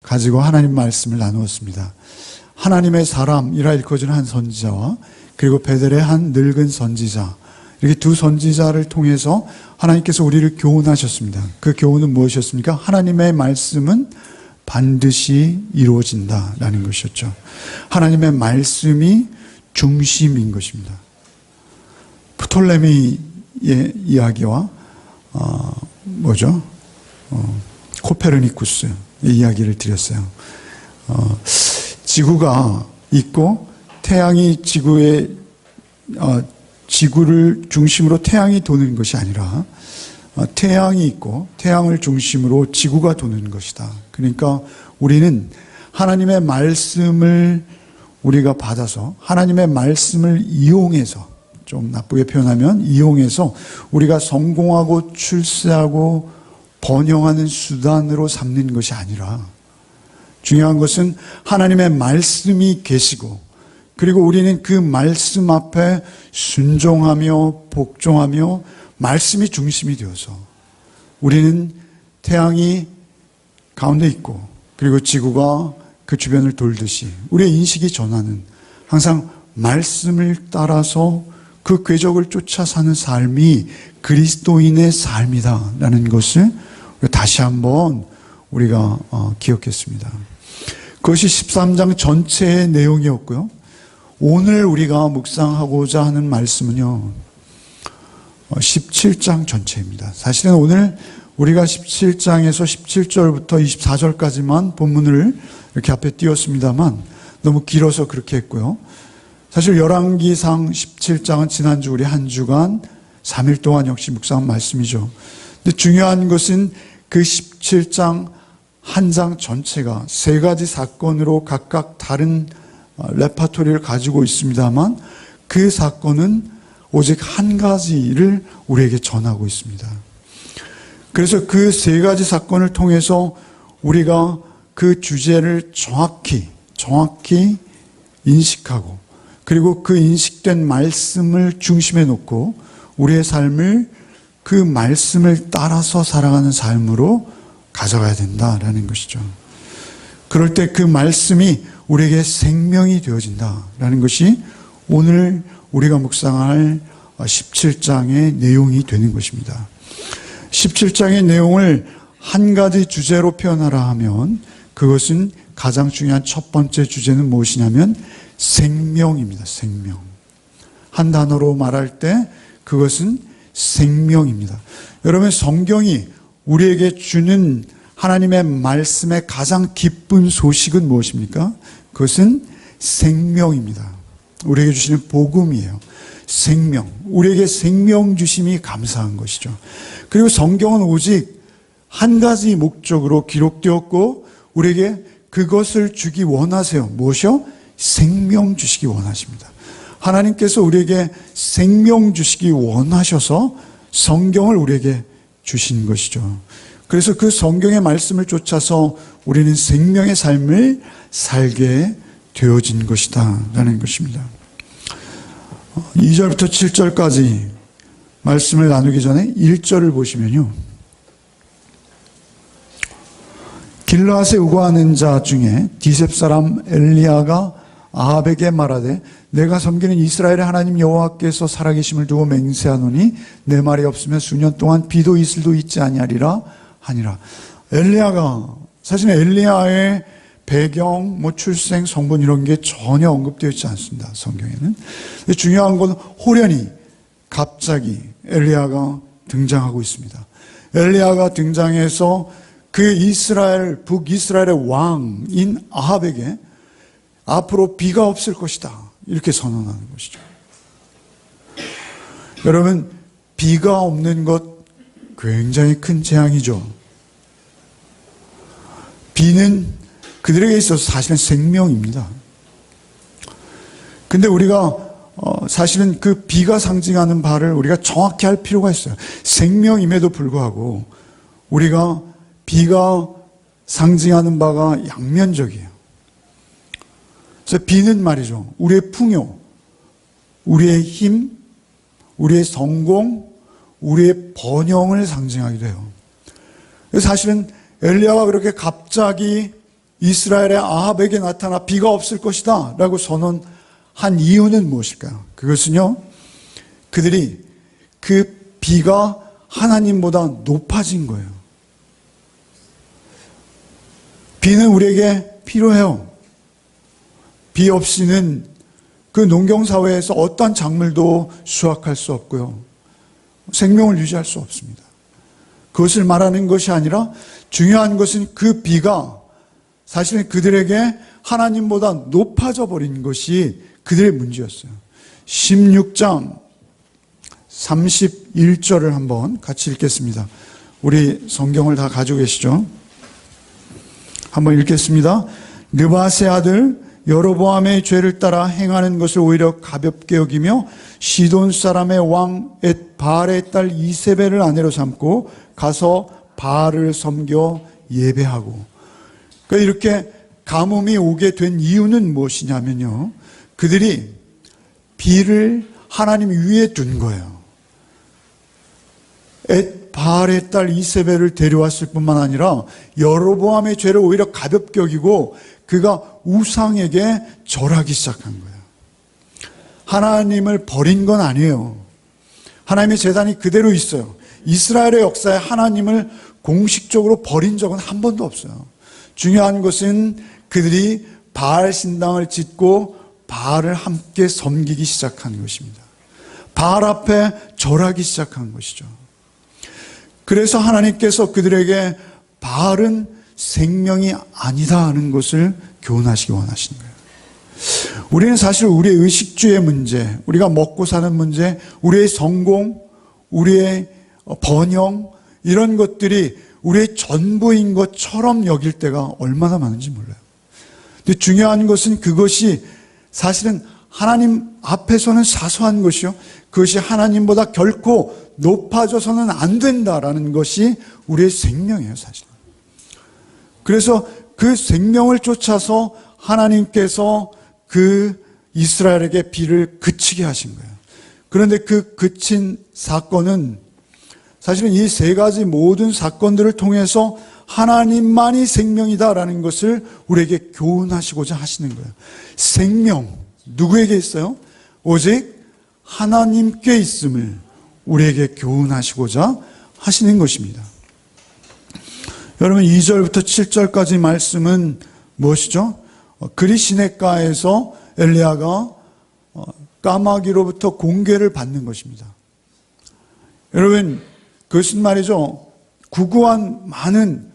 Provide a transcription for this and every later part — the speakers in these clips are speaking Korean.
가지고 하나님 말씀을 나누었습니다. 하나님의 사람이라 일컬어지는 한 선지자와 그리고 베델의 한 늙은 선지자, 이렇게 두 선지자를 통해서 하나님께서 우리를 교훈하셨습니다. 그 교훈은 무엇이었습니까? 하나님의 말씀은 반드시 이루어진다라는 것이었죠. 하나님의 말씀이 중심인 것입니다. 프톨레미의 이야기와 코페르니쿠스의 이야기를 드렸어요. 지구가 있고 태양이 지구를 중심으로 태양이 도는 것이 아니라 태양이 있고 태양을 중심으로 지구가 도는 것이다. 그러니까 우리는 하나님의 말씀을 우리가 받아서 하나님의 말씀을 이용해서, 좀 나쁘게 표현하면 이용해서 우리가 성공하고 출세하고 번영하는 수단으로 삼는 것이 아니라, 중요한 것은 하나님의 말씀이 계시고 그리고 우리는 그 말씀 앞에 순종하며 복종하며 말씀이 중심이 되어서 우리는 태양이 가운데 있고 그리고 지구가 그 주변을 돌듯이 우리의 인식이 전하는, 항상 말씀을 따라서 그 궤적을 쫓아 사는 삶이 그리스도인의 삶이다라는 것을 다시 한번 우리가 기억했습니다. 그것이 13장 전체의 내용이었고요. 오늘 우리가 묵상하고자 하는 말씀은요, 17장 전체입니다. 사실은 오늘 우리가 17장에서 17절부터 24절까지만 본문을 이렇게 앞에 띄웠습니다만 너무 길어서 그렇게 했고요. 사실 열왕기상 17장은 지난주 우리 한 주간 3일 동안 역시 묵상한 말씀이죠. 근데 중요한 것은 그 17장 한 장 전체가 세 가지 사건으로 각각 다른 레파토리를 가지고 있습니다만 그 사건은 오직 한 가지를 우리에게 전하고 있습니다. 그래서 그 세 가지 사건을 통해서 우리가 그 주제를 정확히 인식하고 그리고 그 인식된 말씀을 중심에 놓고 우리의 삶을 그 말씀을 따라서 살아가는 삶으로 가져가야 된다라는 것이죠. 그럴 때 그 말씀이 우리에게 생명이 되어진다라는 것이 오늘 우리가 묵상할 17장의 내용이 되는 것입니다. 17장의 내용을 한 가지 주제로 표현하라 하면 그것은 가장 중요한 첫 번째 주제는 무엇이냐면 생명입니다. 생명. 한 단어로 말할 때 그것은 생명입니다. 여러분, 성경이 우리에게 주는 하나님의 말씀의 가장 기쁜 소식은 무엇입니까? 그것은 생명입니다. 우리에게 주시는 복음이에요. 생명. 우리에게 생명 주심이 감사한 것이죠. 그리고 성경은 오직 한 가지 목적으로 기록되었고 우리에게 그것을 주기 원하세요. 무엇이요? 생명 주시기 원하십니다. 하나님께서 우리에게 생명 주시기 원하셔서 성경을 우리에게 주신 것이죠. 그래서 그 성경의 말씀을 쫓아서 우리는 생명의 삶을 살게 되어진 것이다 라는 것입니다. 2절부터 7절까지 말씀을 나누기 전에 1절을 보시면요, 길르앗에 우거하는 자 중에 디셉 사람 엘리야가 아합에게 말하되 내가 섬기는 이스라엘의 하나님 여호와께서 살아계심을 두고 맹세하노니 내 말이 없으면 수년 동안 비도 이슬도 있지 아니하리라 하니라. 엘리야가, 사실 엘리야의 배경, 출생, 성분 이런 게 전혀 언급되어 있지 않습니다. 성경에는. 근데 중요한 건 호련히 갑자기 엘리야가 등장하고 있습니다. 엘리야가 등장해서 그 이스라엘, 북이스라엘의 왕인 아합에게 앞으로 비가 없을 것이다 이렇게 선언하는 것이죠. 여러분, 비가 없는 것 굉장히 큰 재앙이죠. 비는 그들에게 있어서 사실은 생명입니다. 근데 우리가 사실은 그 비가 상징하는 바를 우리가 정확히 할 필요가 있어요. 생명임에도 불구하고 우리가 비가 상징하는 바가 양면적이에요. 그래서 비는 말이죠, 우리의 풍요, 우리의 힘, 우리의 성공, 우리의 번영을 상징하기도 해요. 그래서 사실은 엘리야가 그렇게 갑자기 이스라엘의 아합에게 나타나 비가 없을 것이다 라고 선언한 이유는 무엇일까요? 그것은요, 그들이 그 비가 하나님보다 높아진 거예요. 비는 우리에게 필요해요. 비 없이는 그 농경사회에서 어떠한 작물도 수확할 수 없고요. 생명을 유지할 수 없습니다. 그것을 말하는 것이 아니라 중요한 것은 그 비가 사실은 그들에게 하나님보다 높아져 버린 것이 그들의 문제였어요. 16장 31절을 한번 같이 읽겠습니다. 우리 성경을 다 가지고 계시죠? 한번 읽겠습니다. 느밧의 아들 여로보암의 죄를 따라 행하는 것을 오히려 가볍게 여기며 시돈 사람의 왕 엣바알의 딸 이세벨을 아내로 삼고 가서 바알을 섬겨 예배하고. 그러니까 이렇게 가뭄이 오게 된 이유는 무엇이냐면요, 그들이 비를 하나님 위에 둔 거예요. 엣바알의 딸 이세벨을 데려왔을 뿐만 아니라 여로보암의 죄를 오히려 가볍게 여기고 그가 우상에게 절하기 시작한 거예요. 하나님을 버린 건 아니에요. 하나님의 재단이 그대로 있어요. 이스라엘의 역사에 하나님을 공식적으로 버린 적은 한 번도 없어요. 중요한 것은 그들이 바알 신당을 짓고 바알을 함께 섬기기 시작한 것입니다. 바알 앞에 절하기 시작한 것이죠. 그래서 하나님께서 그들에게 바알은 생명이 아니다 하는 것을 교훈하시기 원하시는 거예요. 우리는 사실 우리의 의식주의 문제, 우리가 먹고 사는 문제, 우리의 성공, 우리의 번영, 이런 것들이 우리의 전부인 것처럼 여길 때가 얼마나 많은지 몰라요. 근데 중요한 것은 그것이 사실은 하나님 앞에서는 사소한 것이요, 그것이 하나님보다 결코 높아져서는 안 된다라는 것이 우리의 생명이에요, 사실. 그래서 그 생명을 쫓아서 하나님께서 그 이스라엘에게 비를 그치게 하신 거예요. 그런데 그 그친 사건은 사실은 이 세 가지 모든 사건들을 통해서 하나님만이 생명이다라는 것을 우리에게 교훈하시고자 하시는 거예요. 생명, 누구에게 있어요? 오직 하나님께 있음을 우리에게 교훈하시고자 하시는 것입니다. 여러분, 2절부터 7절까지 말씀은 무엇이죠? 그리시네가에서 엘리야가 까마귀로부터 공개를 받는 것입니다. 여러분, 그것은 말이죠, 구구한 많은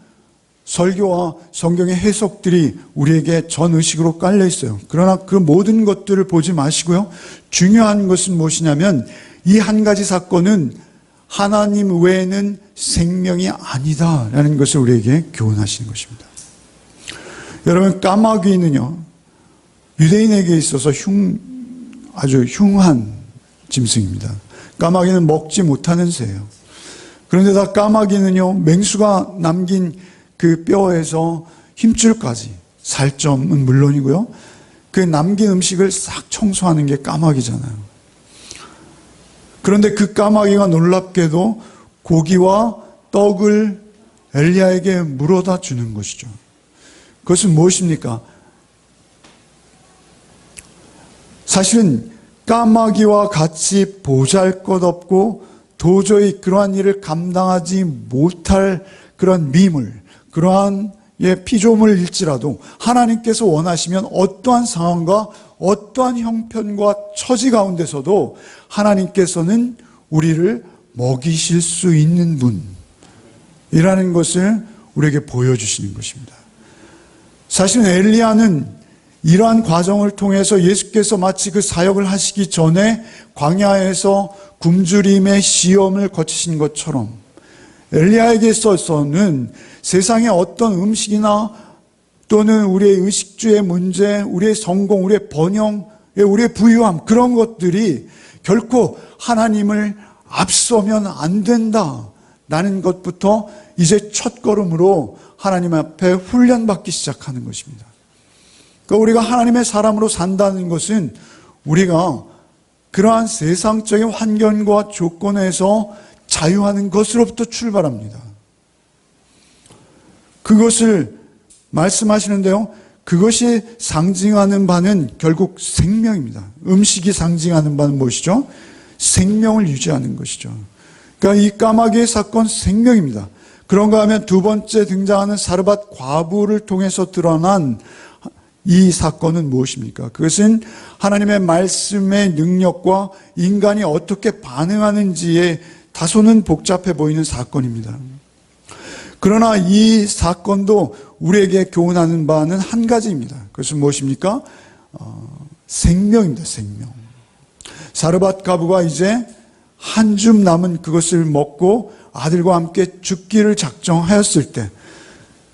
설교와 성경의 해석들이 우리에게 전의식으로 깔려 있어요. 그러나 그 모든 것들을 보지 마시고요, 중요한 것은 무엇이냐면 이 한 가지 사건은 하나님 외에는 생명이 아니다라는 것을 우리에게 교훈하시는 것입니다. 여러분, 까마귀는요, 유대인에게 있어서 아주 흉한 짐승입니다. 까마귀는 먹지 못하는 새예요. 그런데다 까마귀는요, 맹수가 남긴 그 뼈에서 힘줄까지, 살점은 물론이고요, 그 남긴 음식을 싹 청소하는 게 까마귀잖아요. 그런데 그 까마귀가 놀랍게도 고기와 떡을 엘리야에게 물어다 주는 것이죠. 그것은 무엇입니까? 사실은 까마귀와 같이 보잘것없고 도저히 그러한 일을 감당하지 못할 그런 미물, 그러한 피조물일지라도 하나님께서 원하시면 어떠한 상황과 어떠한 형편과 처지 가운데서도 하나님께서는 우리를 먹이실 수 있는 분이라는 것을 우리에게 보여주시는 것입니다. 사실은 엘리야는 이러한 과정을 통해서 예수께서 마치 그 사역을 하시기 전에 광야에서 굶주림의 시험을 거치신 것처럼 엘리야에게 있어서는 세상의 어떤 음식이나 또는 우리의 의식주의 문제, 우리의 성공, 우리의 번영, 우리의 부유함, 그런 것들이 결코 하나님을 앞서면 안 된다라는 것부터 이제 첫걸음으로 하나님 앞에 훈련받기 시작하는 것입니다. 그러니까 우리가 하나님의 사람으로 산다는 것은 우리가 그러한 세상적인 환경과 조건에서 자유하는 것으로부터 출발합니다. 그것을 말씀하시는데요. 그것이 상징하는 바는 결국 생명입니다. 음식이 상징하는 바는 무엇이죠? 생명을 유지하는 것이죠. 그러니까 이 까마귀의 사건 생명입니다. 그런가 하면 두 번째 등장하는 사르밧 과부를 통해서 드러난 이 사건은 무엇입니까? 그것은 하나님의 말씀의 능력과 인간이 어떻게 반응하는지에 다소는 복잡해 보이는 사건입니다. 그러나 이 사건도 우리에게 교훈하는 바는 한 가지입니다. 그것은 무엇입니까? 생명입니다. 생명. 사르밧 과부가 이제 한 줌 남은 그것을 먹고 아들과 함께 죽기를 작정하였을 때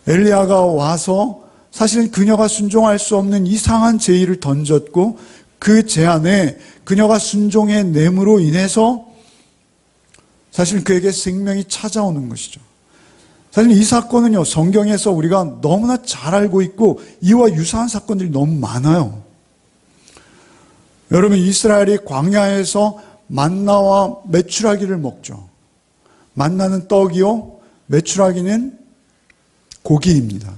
엘리야가 와서 사실은 그녀가 순종할 수 없는 이상한 제의를 던졌고 그 제안에 그녀가 순종의 냄으로 인해서 사실 그에게 생명이 찾아오는 것이죠. 사실 이 사건은요, 성경에서 우리가 너무나 잘 알고 있고 이와 유사한 사건들이 너무 많아요. 여러분, 이스라엘이 광야에서 만나와 메추라기를 먹죠. 만나는 떡이요, 메추라기는 고기입니다.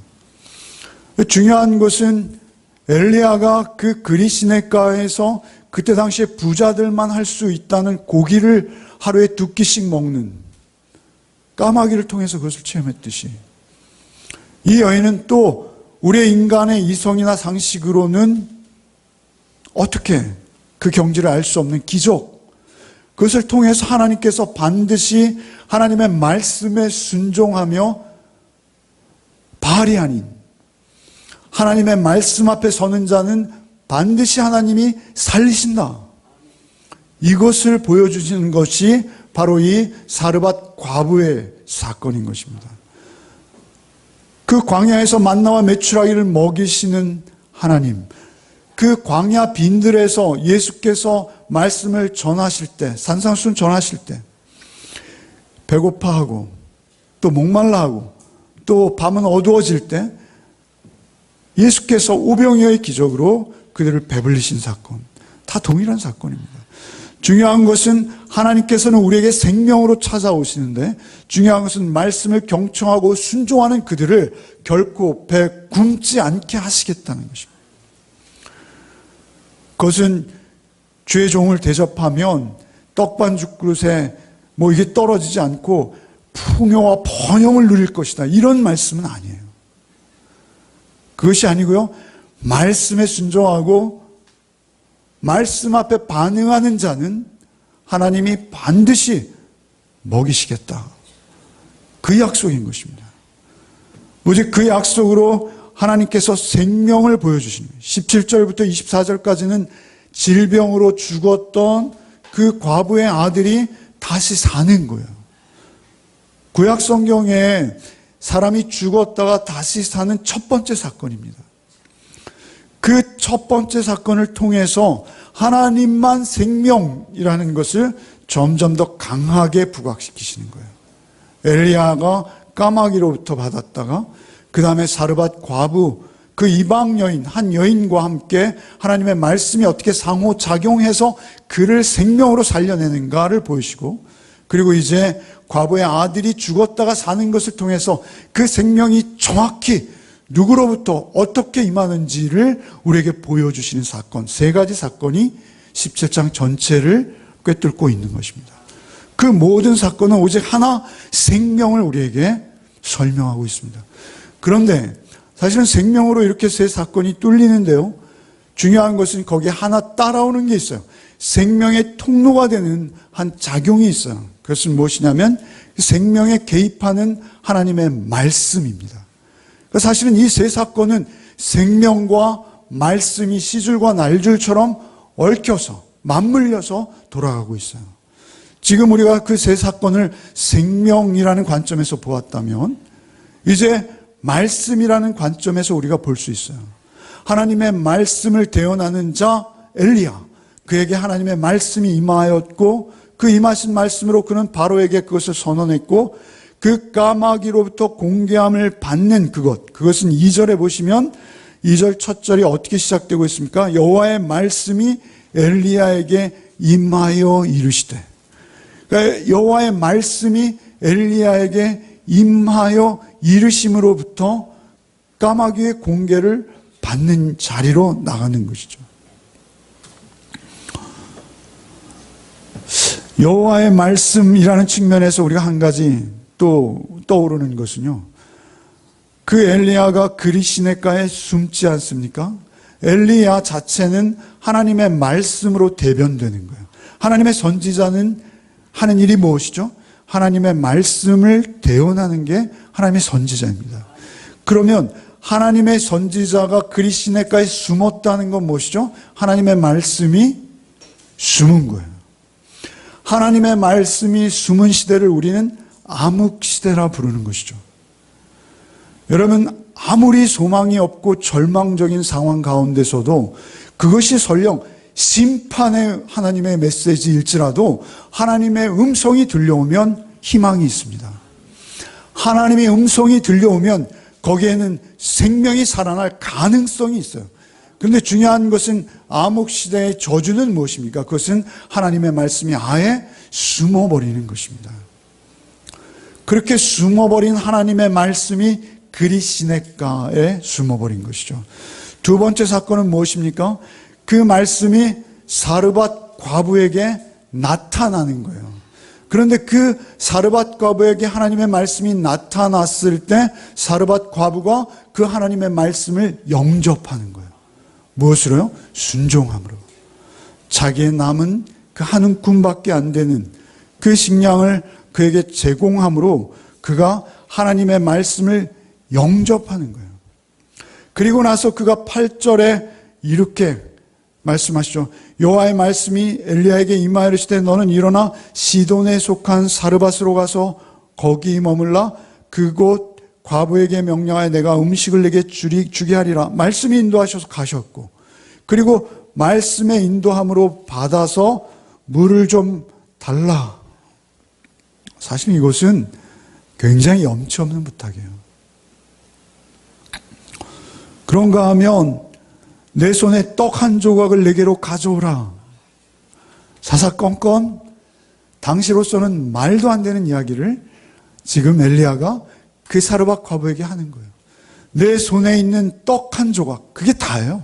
중요한 것은 엘리야가 그 그리시네가에서 그때 당시에 부자들만 할 수 있다는 고기를 하루에 2끼씩 먹는 까마귀를 통해서 그것을 체험했듯이 이 여인은 또 우리의 인간의 이성이나 상식으로는 어떻게 그 경지를 알 수 없는 기적, 그것을 통해서 하나님께서 반드시 하나님의 말씀에 순종하며 바알이 아닌 하나님의 말씀 앞에 서는 자는 반드시 하나님이 살리신다. 이것을 보여주시는 것이 바로 이 사르밧 과부의 사건인 것입니다. 그 광야에서 만나와 메추라기를 먹이시는 하나님, 그 광야 빈들에서 예수께서 말씀을 전하실 때, 산상수훈 전하실 때 배고파하고 또 목말라하고 또 밤은 어두워질 때 예수께서 오병이어의 기적으로 그들을 배불리신 사건, 다 동일한 사건입니다. 중요한 것은 하나님께서는 우리에게 생명으로 찾아오시는데 중요한 것은 말씀을 경청하고 순종하는 그들을 결코 배 굶지 않게 하시겠다는 것입니다. 그것은 주의 종을 대접하면 떡반죽 그릇에 이게 떨어지지 않고 풍요와 번영을 누릴 것이다, 이런 말씀은 아니에요. 그것이 아니고요, 말씀에 순종하고 말씀 앞에 반응하는 자는 하나님이 반드시 먹이시겠다, 그 약속인 것입니다. 오직 그 약속으로 하나님께서 생명을 보여주시는 거예요. 17절부터 24절까지는 질병으로 죽었던 그 과부의 아들이 다시 사는 거예요. 구약 성경에 사람이 죽었다가 다시 사는 첫 번째 사건입니다. 그 첫 번째 사건을 통해서 하나님만 생명이라는 것을 점점 더 강하게 부각시키시는 거예요. 엘리야가 까마귀로부터 받았다가 그 다음에 사르밧 과부, 그 이방 여인, 한 여인과 함께 하나님의 말씀이 어떻게 상호작용해서 그를 생명으로 살려내는가를 보이시고, 그리고 이제 과부의 아들이 죽었다가 사는 것을 통해서 그 생명이 정확히 누구로부터 어떻게 임하는지를 우리에게 보여주시는 사건, 세 가지 사건이 17장 전체를 꿰뚫고 있는 것입니다. 그 모든 사건은 오직 하나, 생명을 우리에게 설명하고 있습니다. 그런데 사실은 생명으로 이렇게 세 사건이 뚫리는데요, 중요한 것은 거기에 하나 따라오는 게 있어요. 생명의 통로가 되는 한 작용이 있어요. 그것은 무엇이냐면 생명에 개입하는 하나님의 말씀입니다. 사실은 이 세 사건은 생명과 말씀이 시줄과 날줄처럼 얽혀서 맞물려서 돌아가고 있어요. 지금 우리가 그 세 사건을 생명이라는 관점에서 보았다면 이제 말씀이라는 관점에서 우리가 볼 수 있어요. 하나님의 말씀을 대언하는 자 엘리야, 그에게 하나님의 말씀이 임하였고 그 임하신 말씀으로 그는 바로에게 그것을 선언했고, 그 까마귀로부터 공개함을 받는 그것은 2절에 보시면 2절 첫 절이 어떻게 시작되고 있습니까? 여호와의 말씀이 엘리야에게 임하여 이르시되, 그러니까 여호와의 말씀이 엘리야에게 임하여 이르심으로부터 까마귀의 공개를 받는 자리로 나가는 것이죠. 여호와의 말씀이라는 측면에서 우리가 한 가지 또 떠오르는 것은요, 그 엘리야가 그리 시냇가에 숨지 않습니까? 엘리야 자체는 하나님의 말씀으로 대변되는 거예요. 하나님의 선지자는 하는 일이 무엇이죠? 하나님의 말씀을 대언하는 게 하나님의 선지자입니다. 그러면 하나님의 선지자가 그리 시냇가에 숨었다는 건 무엇이죠? 하나님의 말씀이 숨은 거예요. 하나님의 말씀이 숨은 시대를 우리는 암흑시대라 부르는 것이죠. 여러분, 아무리 소망이 없고 절망적인 상황 가운데서도 그것이 설령 심판의 하나님의 메시지일지라도 하나님의 음성이 들려오면 희망이 있습니다. 하나님의 음성이 들려오면 거기에는 생명이 살아날 가능성이 있어요. 그런데 중요한 것은 암흑시대의 저주는 무엇입니까? 그것은 하나님의 말씀이 아예 숨어버리는 것입니다. 그렇게 숨어버린 하나님의 말씀이 그리 시냇가에 숨어버린 것이죠. 두 번째 사건은 무엇입니까? 그 말씀이 사르밧 과부에게 나타나는 거예요. 그런데 그 사르밧 과부에게 하나님의 말씀이 나타났을 때 사르밧 과부가 그 하나님의 말씀을 영접하는 거예요. 무엇으로요? 순종함으로. 자기의 남은 그 한 움큼밖에 안 되는 그 식량을 그에게 제공함으로 그가 하나님의 말씀을 영접하는 거예요. 그리고 나서 그가 8절에 이렇게 말씀하시죠. 여호와의 말씀이 엘리야에게 임하여 이르시되 너는 일어나 시돈에 속한 사르밧으로 가서 거기 머물라. 그곳 과부에게 명령하여 내가 음식을 내게 주게 하리라. 말씀이 인도하셔서 가셨고, 그리고 말씀의 인도함으로 받아서 물을 좀 달라. 사실 이것은 굉장히 염치 없는 부탁이에요. 그런가 하면 내 손에 떡 한 조각을 내게로 가져오라. 사사건건 당시로서는 말도 안 되는 이야기를 지금 엘리야가 그 사르밧 과부에게 하는 거예요. 내 손에 있는 떡 한 조각, 그게 다예요.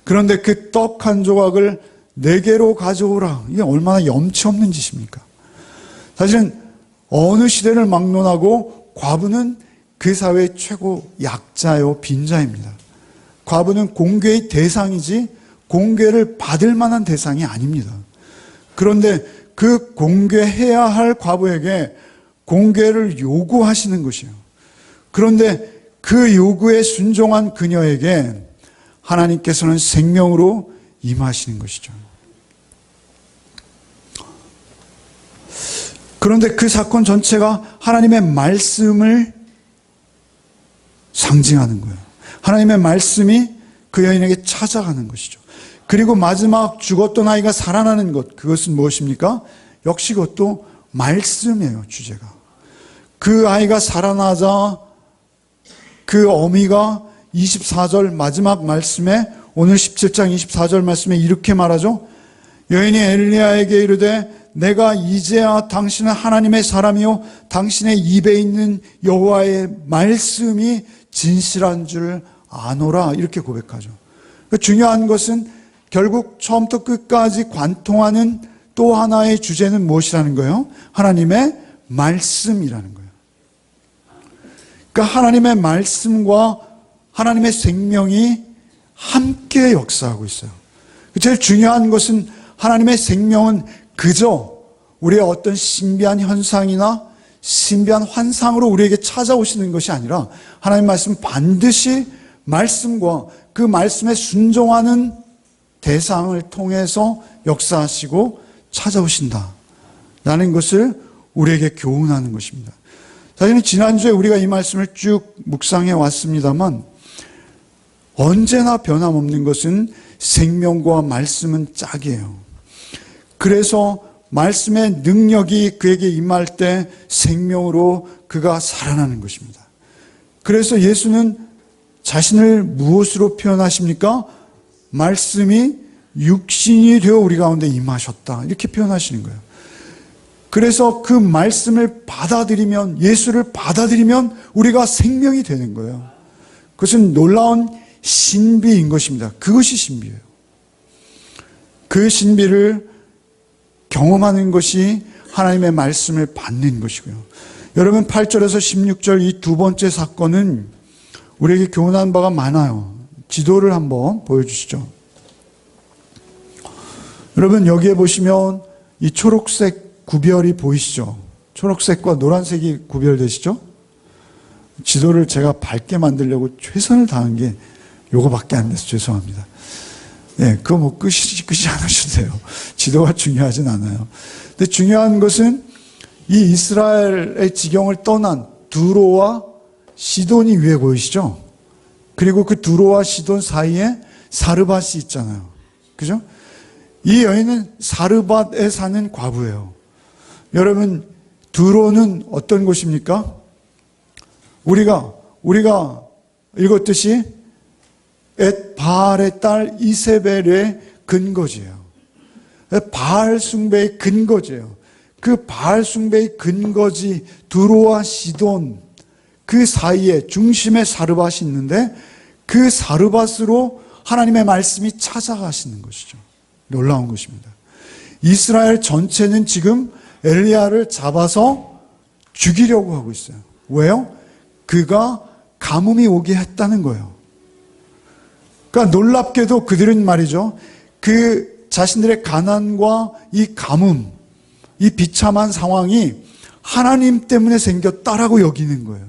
그런데 그 떡 한 조각을 내게로 가져오라. 이게 얼마나 염치 없는 짓입니까? 사실은 어느 시대를 막론하고 과부는 그 사회의 최고 약자요, 빈자입니다. 과부는 공개의 대상이지 공개를 받을 만한 대상이 아닙니다. 그런데 그 공개해야 할 과부에게 공개를 요구하시는 것이에요. 그런데 그 요구에 순종한 그녀에게 하나님께서는 생명으로 임하시는 것이죠. 그런데 그 사건 전체가 하나님의 말씀을 상징하는 거예요. 하나님의 말씀이 그 여인에게 찾아가는 것이죠. 그리고 마지막 죽었던 아이가 살아나는 것, 그것은 무엇입니까? 역시 그것도 말씀이에요, 주제가. 그 아이가 살아나자 그 어미가 24절 마지막 말씀에, 오늘 17장 24절 말씀에 이렇게 말하죠. 여인이 엘리야에게 이르되 내가 이제야 당신은 하나님의 사람이요 당신의 입에 있는 여호와의 말씀이 진실한 줄 아노라, 이렇게 고백하죠. 중요한 것은 결국 처음부터 끝까지 관통하는 또 하나의 주제는 무엇이라는 거예요? 하나님의 말씀이라는 거예요. 그러니까 하나님의 말씀과 하나님의 생명이 함께 역사하고 있어요. 제일 중요한 것은 하나님의 생명은 그저 우리의 어떤 신비한 현상이나 신비한 환상으로 우리에게 찾아오시는 것이 아니라 하나님의 말씀은 반드시 말씀과 그 말씀에 순종하는 대상을 통해서 역사하시고 찾아오신다라는 것을 우리에게 교훈하는 것입니다. 사실은 지난주에 우리가 이 말씀을 쭉 묵상해 왔습니다만 언제나 변함없는 것은 생명과 말씀은 짝이에요. 그래서 말씀의 능력이 그에게 임할 때 생명으로 그가 살아나는 것입니다. 그래서 예수는 자신을 무엇으로 표현하십니까? 말씀이 육신이 되어 우리 가운데 임하셨다, 이렇게 표현하시는 거예요. 그래서 그 말씀을 받아들이면, 예수를 받아들이면 우리가 생명이 되는 거예요. 그것은 놀라운 신비인 것입니다. 그것이 신비예요. 그 신비를 경험하는 것이 하나님의 말씀을 받는 것이고요. 여러분 8절에서 16절 이 두 번째 사건은 우리에게 교훈한 바가 많아요. 지도를 한번 보여주시죠. 여러분 여기에 보시면 이 초록색 구별이 보이시죠? 초록색과 노란색이 구별되시죠? 지도를 제가 밝게 만들려고 최선을 다한 게 요거밖에 안 돼서 죄송합니다. 예, 그거 뭐 끄지 않으셔도 돼요. 지도가 중요하진 않아요. 근데 중요한 것은 이 이스라엘의 지경을 떠난 두로와 시돈이 위에 보이시죠? 그리고 그 두로와 시돈 사이에 사르밧이 있잖아요. 그죠? 이 여인은 사르밧에 사는 과부예요. 여러분, 두로는 어떤 곳입니까? 우리가 읽었듯이 바알의 딸 이세벨의 근거지예요. 바알 숭배의 근거지예요. 그 바알 숭배의 근거지 두로와 시돈 그 사이에 중심에 사르밧이 있는데 그 사르밧으로 하나님의 말씀이 찾아가시는 것이죠. 놀라운 것입니다. 이스라엘 전체는 지금 엘리야를 잡아서 죽이려고 하고 있어요. 왜요? 그가 가뭄이 오게 했다는 거예요. 그러니까 놀랍게도 그들은 말이죠. 그 자신들의 가난과 이 가뭄, 이 비참한 상황이 하나님 때문에 생겼다라고 여기는 거예요.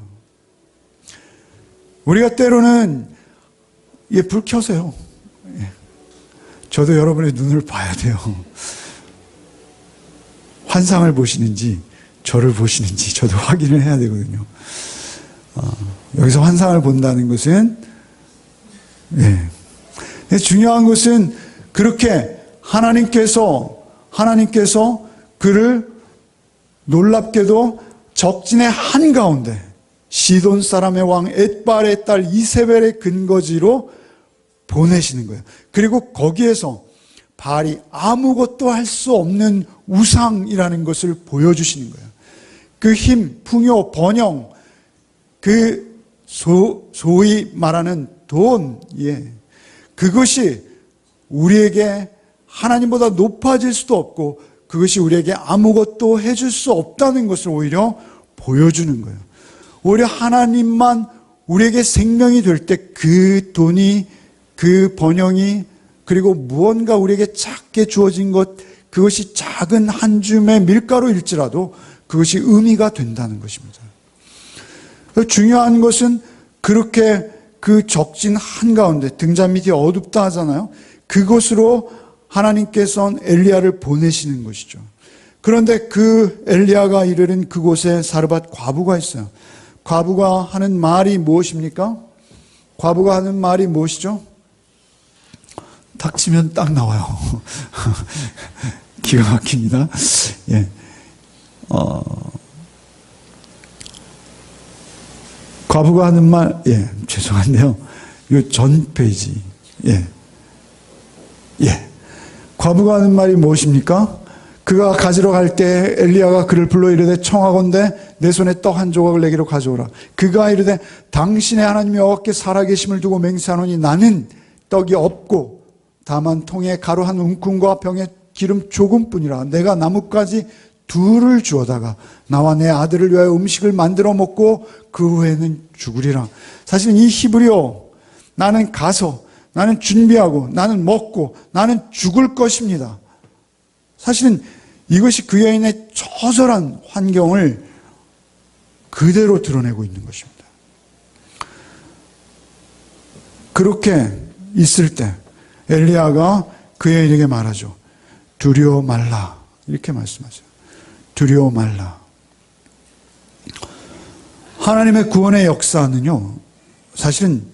우리가 때로는 불 켜세요. 저도 여러분의 눈을 봐야 돼요. 환상을 보시는지 저를 보시는지 저도 확인을 해야 되거든요. 여기서 환상을 본다는 것은 중요한 것은 그렇게 하나님께서 그를 놀랍게도 적진의 한가운데 시돈 사람의 왕 엣발의 딸 이세벨의 근거지로 보내시는 거예요. 그리고 거기에서 바알이 아무것도 할 수 없는 우상이라는 것을 보여주시는 거예요. 그 힘, 풍요, 번영, 그 소위 말하는 돈, 그것이 우리에게 하나님보다 높아질 수도 없고 그것이 우리에게 아무것도 해줄 수 없다는 것을 오히려 보여주는 거예요. 오히려 하나님만 우리에게 생명이 될 때 그 돈이, 그 번영이, 그리고 무언가 우리에게 작게 주어진 것, 그것이 작은 한 줌의 밀가루일지라도 그것이 의미가 된다는 것입니다. 중요한 것은 그렇게 그 적진 한가운데, 등잔 밑이 어둡다 하잖아요. 그곳으로 하나님께서는 엘리야를 보내시는 것이죠. 그런데 그 엘리야가 이르는 그곳에 사르밧 과부가 있어요. 과부가 하는 말이 무엇입니까? 과부가 하는 말이 무엇이죠? 닥치면 딱 나와요. 기가 막힙니다. 과부가 하는 말, 죄송한데요. 이 전 페이지. 과부가 하는 말이 무엇입니까? 그가 가지러 갈 때 엘리야가 그를 불러 이르되 청하건대 내 손에 떡 한 조각을 내게로 가져오라. 그가 이르되 당신의 하나님 여호와께 살아계심을 두고 맹세하노니 나는 떡이 없고 다만 통에 가루 한 움큼과 병에 기름 조금뿐이라. 내가 나뭇가지 둘을 주어다가 나와 내 아들을 위하여 음식을 만들어 먹고 그 후에는 죽으리라. 사실은 이 히브리어, 나는 가서, 나는 준비하고, 나는 먹고, 나는 죽을 것입니다. 사실은 이것이 그 여인의 처절한 환경을 그대로 드러내고 있는 것입니다. 그렇게 있을 때 엘리야가 그 여인에게 말하죠. 두려워 말라. 이렇게 말씀하세요. 두려워 말라. 하나님의 구원의 역사는요, 사실은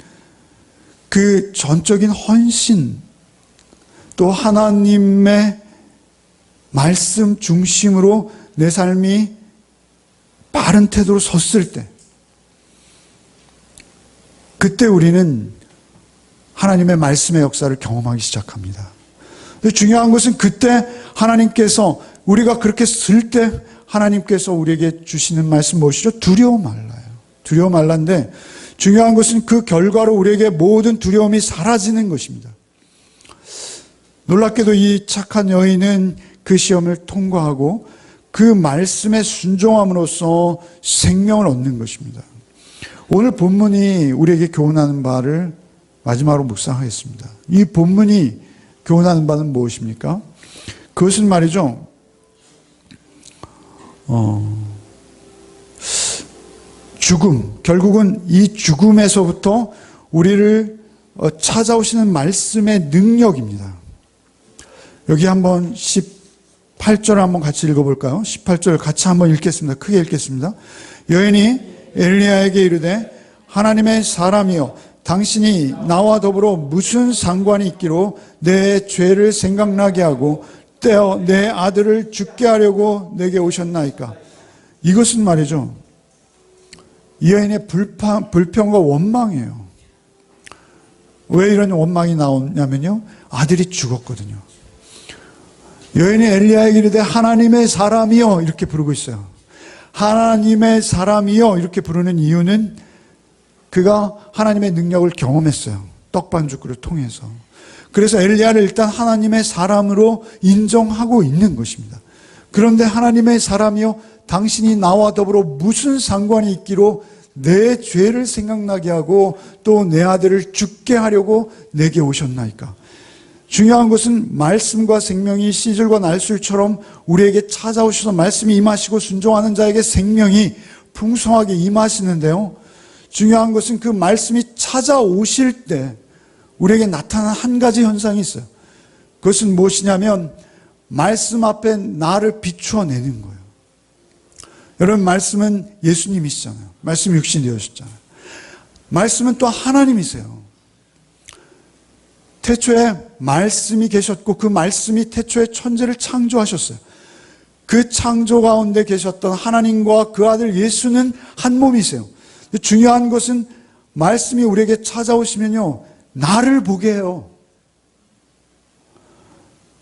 그 전적인 헌신, 또 하나님의 말씀 중심으로 내 삶이 바른 태도로 섰을 때, 그때 우리는 하나님의 말씀의 역사를 경험하기 시작합니다. 중요한 것은 그때 하나님께서, 우리가 그렇게 쓸 때 하나님께서 우리에게 주시는 말씀 무엇이죠? 두려워 말라요. 두려워 말라인데, 중요한 것은 그 결과로 우리에게 모든 두려움이 사라지는 것입니다. 놀랍게도 이 착한 여인은 그 시험을 통과하고 그 말씀에 순종함으로써 생명을 얻는 것입니다. 오늘 본문이 우리에게 교훈하는 바를 마지막으로 묵상하겠습니다. 이 본문이 교훈하는 바는 무엇입니까? 그것은 말이죠, 죽음, 결국은 이 죽음에서부터 우리를 찾아오시는 말씀의 능력입니다. 여기 한번 18절 한번 같이 읽어볼까요? 18절 같이 한번 읽겠습니다. 크게 읽겠습니다. 여인이 엘리야에게 이르되 하나님의 사람이여 당신이 나와 더불어 무슨 상관이 있기로 내 죄를 생각나게 하고 떼어 내 아들을 죽게 하려고 내게 오셨나이까. 이것은 말이죠, 이 여인의 불평과 원망이에요. 왜 이런 원망이 나오냐면요, 아들이 죽었거든요. 여인이 엘리야에게 이르되 하나님의 사람이여 이렇게 부르고 있어요. 하나님의 사람이여 이렇게 부르는 이유는 그가 하나님의 능력을 경험했어요. 떡반죽을 통해서. 그래서 엘리야를 일단 하나님의 사람으로 인정하고 있는 것입니다. 그런데 하나님의 사람이여 당신이 나와 더불어 무슨 상관이 있기로 내 죄를 생각나게 하고 또 내 아들을 죽게 하려고 내게 오셨나이까. 중요한 것은 말씀과 생명이 씨줄과 날술처럼 우리에게 찾아오셔서 말씀이 임하시고 순종하는 자에게 생명이 풍성하게 임하시는데요, 중요한 것은 그 말씀이 찾아오실 때 우리에게 나타나는 한 가지 현상이 있어요. 그것은 무엇이냐면 말씀 앞에 나를 비추어내는 거예요. 여러분, 말씀은 예수님이시잖아요. 말씀이 육신이 되어셨잖아요. 말씀은 또 하나님이세요. 태초에 말씀이 계셨고 그 말씀이 태초에 천지를 창조하셨어요. 그 창조 가운데 계셨던 하나님과 그 아들 예수는 한 몸이세요. 중요한 것은 말씀이 우리에게 찾아오시면요, 나를 보게 해요.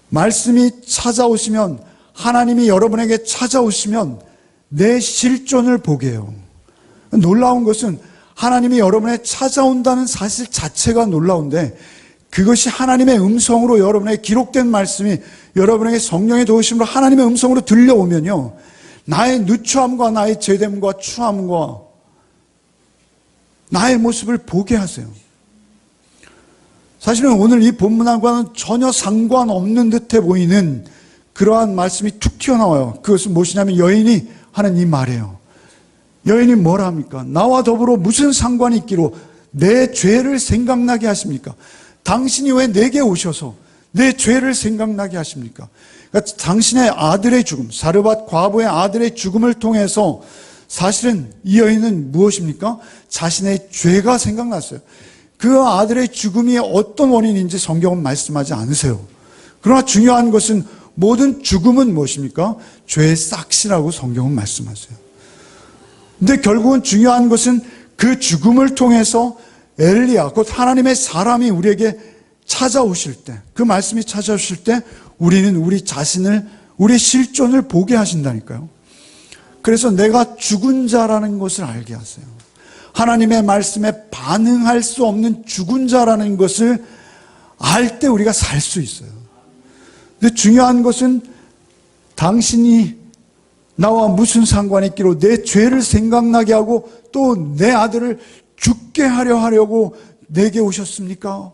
말씀이 찾아오시면, 하나님이 여러분에게 찾아오시면 내 실존을 보게 해요. 놀라운 것은 하나님이 여러분에 찾아온다는 사실 자체가 놀라운데, 그것이 하나님의 음성으로 여러분에게 기록된 말씀이 여러분에게 성령의 도우심으로 하나님의 음성으로 들려오면요, 나의 누추함과 나의 죄됨과 추함과 나의 모습을 보게 하세요. 사실은 오늘 이 본문과는 전혀 상관없는 듯해 보이는 그러한 말씀이 툭 튀어나와요. 그것은 무엇이냐면 여인이 하는 이 말이에요. 여인이 뭐라 합니까? 나와 더불어 무슨 상관이 있기로 내 죄를 생각나게 하십니까? 당신이 왜 내게 오셔서 내 죄를 생각나게 하십니까? 그러니까 당신의 아들의 죽음, 사르밧 과부의 아들의 죽음을 통해서 사실은 이 여인은 무엇입니까? 자신의 죄가 생각났어요. 그 아들의 죽음이 어떤 원인인지 성경은 말씀하지 않으세요. 그러나 중요한 것은 모든 죽음은 무엇입니까? 죄의 싹시라고 성경은 말씀하세요. 근데 결국은 중요한 것은 그 죽음을 통해서 엘리야, 곧 하나님의 사람이 우리에게 찾아오실 때, 그 말씀이 찾아오실 때 우리는 우리 자신을, 우리 실존을 보게 하신다니까요. 그래서 내가 죽은 자라는 것을 알게 하세요. 하나님의 말씀에 반응할 수 없는 죽은 자라는 것을 알 때 우리가 살 수 있어요. 근데 중요한 것은 당신이 나와 무슨 상관이 있기로 내 죄를 생각나게 하고 또 내 아들을 죽게 하려고 내게 오셨습니까?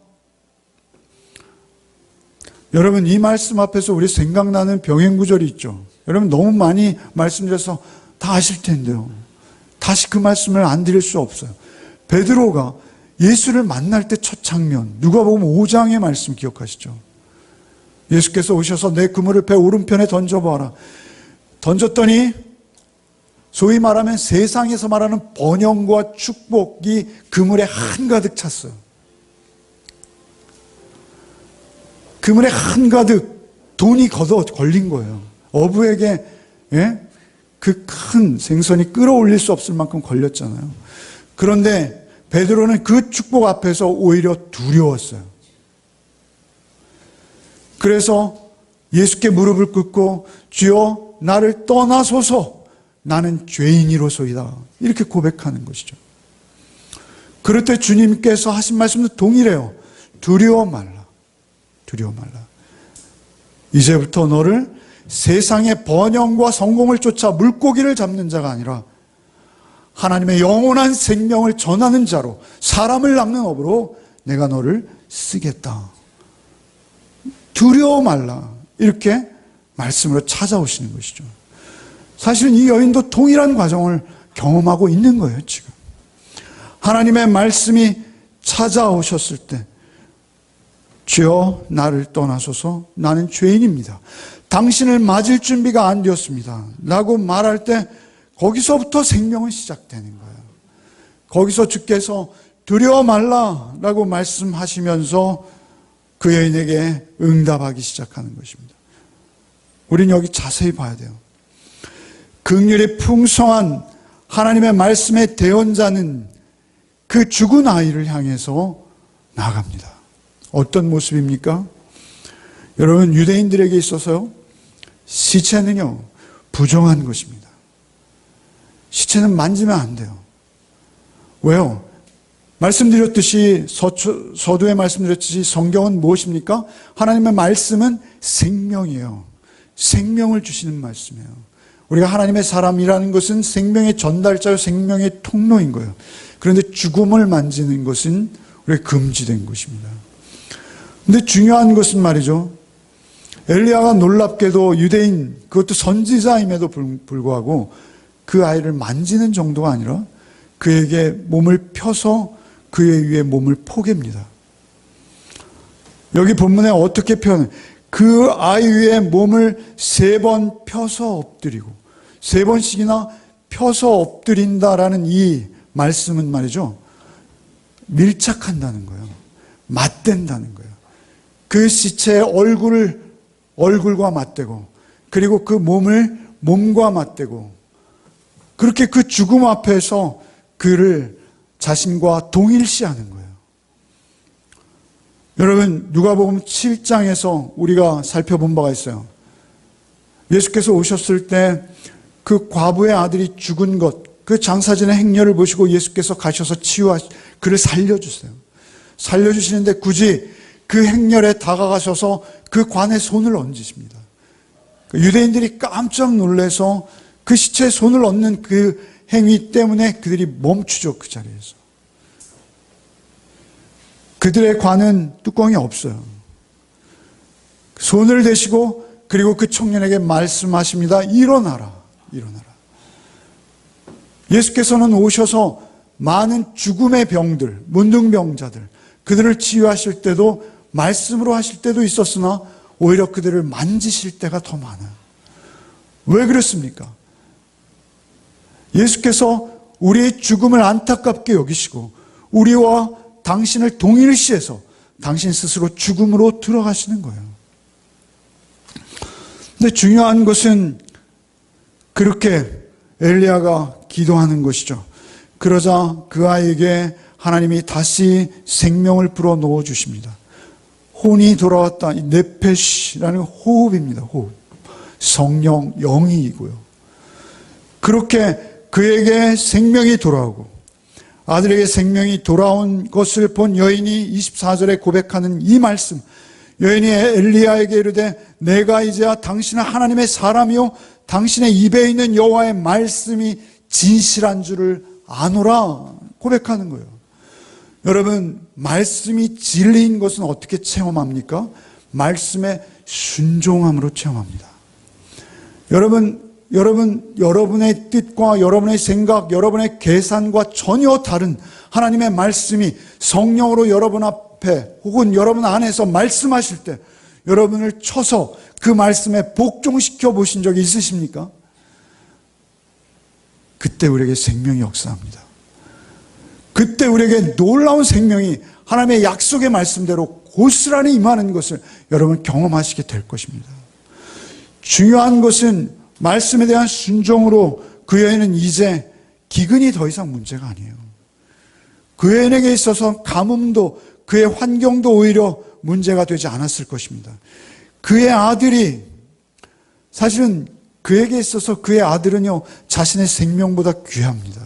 여러분, 이 말씀 앞에서 우리 생각나는 병행구절이 있죠. 여러분, 너무 많이 말씀드려서 다 아실 텐데요, 다시 그 말씀을 안 드릴 수 없어요. 베드로가 예수를 만날 때 첫 장면, 누가복음 5장의 말씀 기억하시죠? 예수께서 오셔서 내 그물을 배 오른편에 던져봐라. 던졌더니 소위 말하면 세상에서 말하는 번영과 축복이 그물에 한가득 찼어요. 그물에 한가득 돈이 걷어 걸린 거예요. 어부에게 그 큰 생선이 끌어올릴 수 없을 만큼 걸렸잖아요. 그런데 베드로는 그 축복 앞에서 오히려 두려웠어요. 그래서 예수께 무릎을 꿇고 주여 나를 떠나소서 나는 죄인이로소이다 이렇게 고백하는 것이죠. 그럴 때 주님께서 하신 말씀도 동일해요. 두려워 말라. 두려워 말라. 이제부터 너를 세상의 번영과 성공을 쫓아 물고기를 잡는 자가 아니라 하나님의 영원한 생명을 전하는 자로, 사람을 낚는 업으로 내가 너를 쓰겠다. 두려워 말라. 이렇게 말씀으로 찾아오시는 것이죠. 사실은 이 여인도 동일한 과정을 경험하고 있는 거예요, 지금. 하나님의 말씀이 찾아오셨을 때, 주여 나를 떠나소서, 나는 죄인입니다. 당신을 맞을 준비가 안 되었습니다. 라고 말할 때 거기서부터 생명은 시작되는 거예요. 거기서 주께서 두려워 말라 라고 말씀하시면서 그 여인에게 응답하기 시작하는 것입니다. 우리는 여기 자세히 봐야 돼요. 긍휼이 풍성한 하나님의 말씀의 대언자는 그 죽은 아이를 향해서 나아갑니다. 어떤 모습입니까? 여러분, 유대인들에게 있어서요, 시체는요, 부정한 것입니다. 시체는 만지면 안 돼요. 왜요? 말씀드렸듯이, 서두에 말씀드렸듯이 성경은 무엇입니까? 하나님의 말씀은 생명이에요. 생명을 주시는 말씀이에요. 우리가 하나님의 사람이라는 것은 생명의 전달자요, 생명의 통로인 거예요. 그런데 죽음을 만지는 것은 우리가 금지된 것입니다. 근데 중요한 것은 말이죠, 엘리야가 놀랍게도 유대인, 그것도 선지자임에도 불구하고 그 아이를 만지는 정도가 아니라 그에게 몸을 펴서 그의 위에 몸을 포갭니다. 여기 본문에 어떻게 표현해? 그 아이 위에 몸을 3번 펴서 엎드리고, 3번씩이나 펴서 엎드린다라는 이 말씀은 말이죠, 밀착한다는 거예요. 맞댄다는 거예요. 그 시체의 얼굴과 맞대고, 그리고 그 몸을 몸과 맞대고, 그렇게 그 죽음 앞에서 그를 자신과 동일시하는 거예요. 여러분, 누가복음 7장에서 우리가 살펴본 바가 있어요. 예수께서 오셨을 때 그 과부의 아들이 죽은 것, 그 장사진의 행렬을 보시고 예수께서 가셔서 그를 살려주세요. 살려주시는데 굳이 그 행렬에 다가가셔서 그 관에 손을 얹으십니다. 유대인들이 깜짝 놀라서 그 시체에 손을 얹는 그 행위 때문에 그들이 멈추죠, 그 자리에서. 그들의 관은 뚜껑이 없어요. 손을 대시고 그리고 그 청년에게 말씀하십니다. 일어나라, 일어나라. 예수께서는 오셔서 많은 죽음의 병들, 문둥병자들, 그들을 치유하실 때도 말씀으로 하실 때도 있었으나 오히려 그들을 만지실 때가 더 많아요. 왜 그렇습니까? 예수께서 우리의 죽음을 안타깝게 여기시고 우리와 당신을 동일시해서 당신 스스로 죽음으로 들어가시는 거예요. 근데 중요한 것은 그렇게 엘리야가 기도하는 것이죠. 그러자 그 아이에게 하나님이 다시 생명을 불어 넣어 주십니다. 혼이 돌아왔다. 네페시라는 호흡입니다. 호흡. 성령, 영이고요. 그렇게 그에게 생명이 돌아오고 아들에게 생명이 돌아온 것을 본 여인이 24절에 고백하는 이 말씀, 여인이 엘리야에게 이르되 내가 이제야 당신은 하나님의 사람이요 당신의 입에 있는 여호와의 말씀이 진실한 줄을 아노라 고백하는 거예요. 여러분, 말씀이 진리인 것은 어떻게 체험합니까? 말씀의 순종함으로 체험합니다. 여러분의 뜻과 여러분의 생각, 여러분의 계산과 전혀 다른 하나님의 말씀이 성령으로 여러분 앞에 혹은 여러분 안에서 말씀하실 때 여러분을 쳐서 그 말씀에 복종시켜 보신 적이 있으십니까? 그때 우리에게 생명이 역사합니다. 그때 우리에게 놀라운 생명이 하나님의 약속의 말씀대로 고스란히 임하는 것을 여러분 경험하시게 될 것입니다. 중요한 것은 말씀에 대한 순종으로 그 여인은 이제 기근이 더 이상 문제가 아니에요. 그 여인에게 있어서 가뭄도 그의 환경도 오히려 문제가 되지 않았을 것입니다. 그의 아들이 사실은 그에게 있어서 그의 아들은요 자신의 생명보다 귀합니다.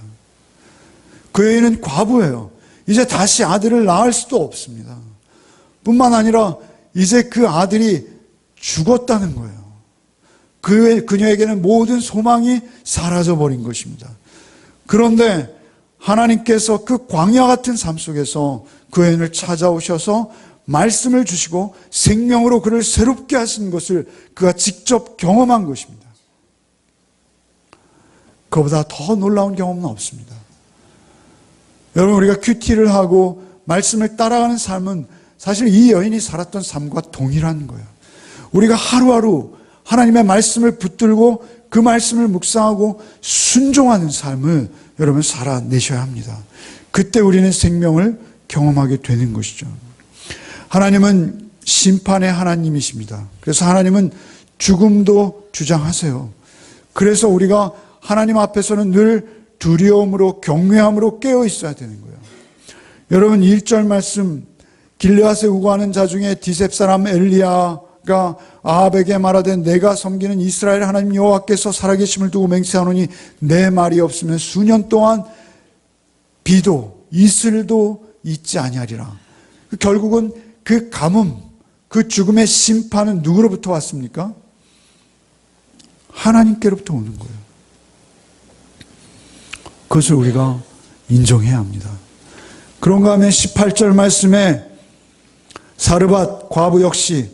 그 여인은 과부예요. 이제 다시 아들을 낳을 수도 없습니다. 뿐만 아니라 이제 그 아들이 죽었다는 거예요. 그녀에게는 모든 소망이 사라져버린 것입니다. 그런데 하나님께서 그 광야 같은 삶 속에서 그 여인을 찾아오셔서 말씀을 주시고 생명으로 그를 새롭게 하신 것을 그가 직접 경험한 것입니다. 그보다 더 놀라운 경험은 없습니다. 여러분, 우리가 큐티를 하고 말씀을 따라가는 삶은 사실 이 여인이 살았던 삶과 동일한 거예요. 우리가 하루하루 하나님의 말씀을 붙들고 그 말씀을 묵상하고 순종하는 삶을 여러분 살아내셔야 합니다. 그때 우리는 생명을 경험하게 되는 것이죠. 하나님은 심판의 하나님이십니다. 그래서 하나님은 죽음도 주장하세요. 그래서 우리가 하나님 앞에서는 늘 두려움으로 경외함으로 깨어 있어야 되는 거예요. 여러분 1절 말씀, 길르앗에 우거하는 자 중에 디셉 사람 엘리야가 아합에게 말하되 내가 섬기는 이스라엘 하나님 여호와께서 살아계심을 두고 맹세하노니 내 말이 없으면 수년 동안 비도 이슬도 있지 아니하리라. 결국은 그 가뭄, 그 죽음의 심판은 누구로부터 왔습니까? 하나님께로부터 오는 거예요. 그것을 우리가 인정해야 합니다. 그런가 하면 18절 말씀에 사르밧 과부 역시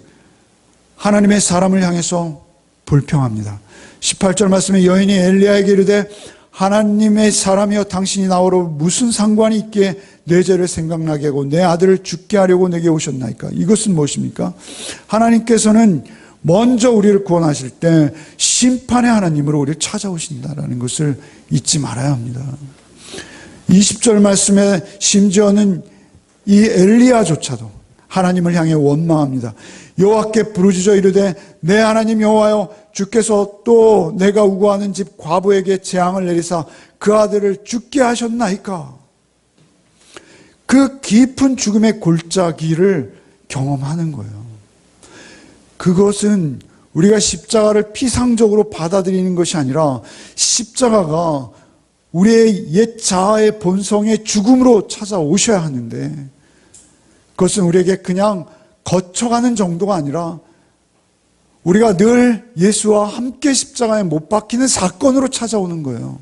하나님의 사람을 향해서 불평합니다. 18절 말씀에 여인이 엘리야에게 이르되 하나님의 사람이여 당신이 나오러 무슨 상관이 있기에 내 죄를 생각나게 하고 내 아들을 죽게 하려고 내게 오셨나이까? 이것은 무엇입니까? 하나님께서는 먼저 우리를 구원하실 때 심판의 하나님으로 우리를 찾아오신다라는 것을 잊지 말아야 합니다. 20절 말씀에 심지어는 이 엘리야조차도 하나님을 향해 원망합니다. 여호와께 부르짖어 이르되 내 하나님 여호와여 주께서 또 내가 우거하는 집 과부에게 재앙을 내리사 그 아들을 죽게 하셨나이까? 그 깊은 죽음의 골짜기를 경험하는 거예요. 그것은 우리가 십자가를 피상적으로 받아들이는 것이 아니라 십자가가 우리의 옛 자아의 본성의 죽음으로 찾아오셔야 하는데 그것은 우리에게 그냥 거쳐가는 정도가 아니라 우리가 늘 예수와 함께 십자가에 못 박히는 사건으로 찾아오는 거예요.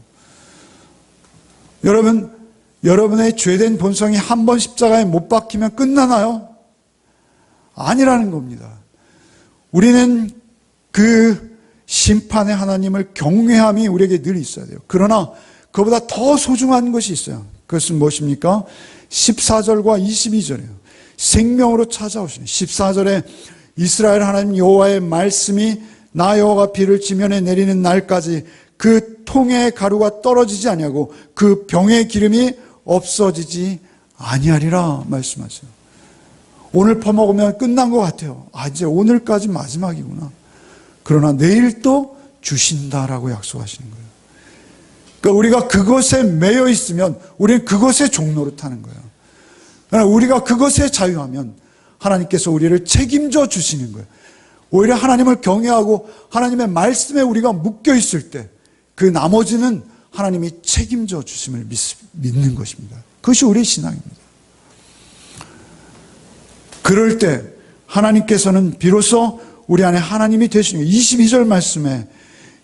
여러분의 죄된 본성이 한 번 십자가에 못 박히면 끝나나요? 아니라는 겁니다. 우리는 그 심판의 하나님을 경외함이 우리에게 늘 있어야 돼요. 그러나 그보다 더 소중한 것이 있어요. 그것은 무엇입니까? 14절과 22절이에요. 생명으로 찾아오시는 14절에 이스라엘 하나님 여호와의 말씀이 나 여호와가 비를 지면에 내리는 날까지 그 통의 가루가 떨어지지 아니하고 그 병의 기름이 없어지지 아니하리라 말씀하세요. 오늘 퍼먹으면 끝난 것 같아요. 이제 오늘까지 마지막이구나. 그러나 내일 또 주신다라고 약속하시는 거예요. 그러니까 우리가 그것에 매여 있으면 우리는 그것의 종로를 타는 거예요. 그러나 우리가 그것에 자유하면 하나님께서 우리를 책임져 주시는 거예요. 오히려 하나님을 경외하고 하나님의 말씀에 우리가 묶여 있을 때 그 나머지는 하나님이 책임져 주심을 믿는 것입니다. 그것이 우리의 신앙입니다. 그럴 때 하나님께서는 비로소 우리 안에 하나님이 되시는 거예요. 22절 말씀에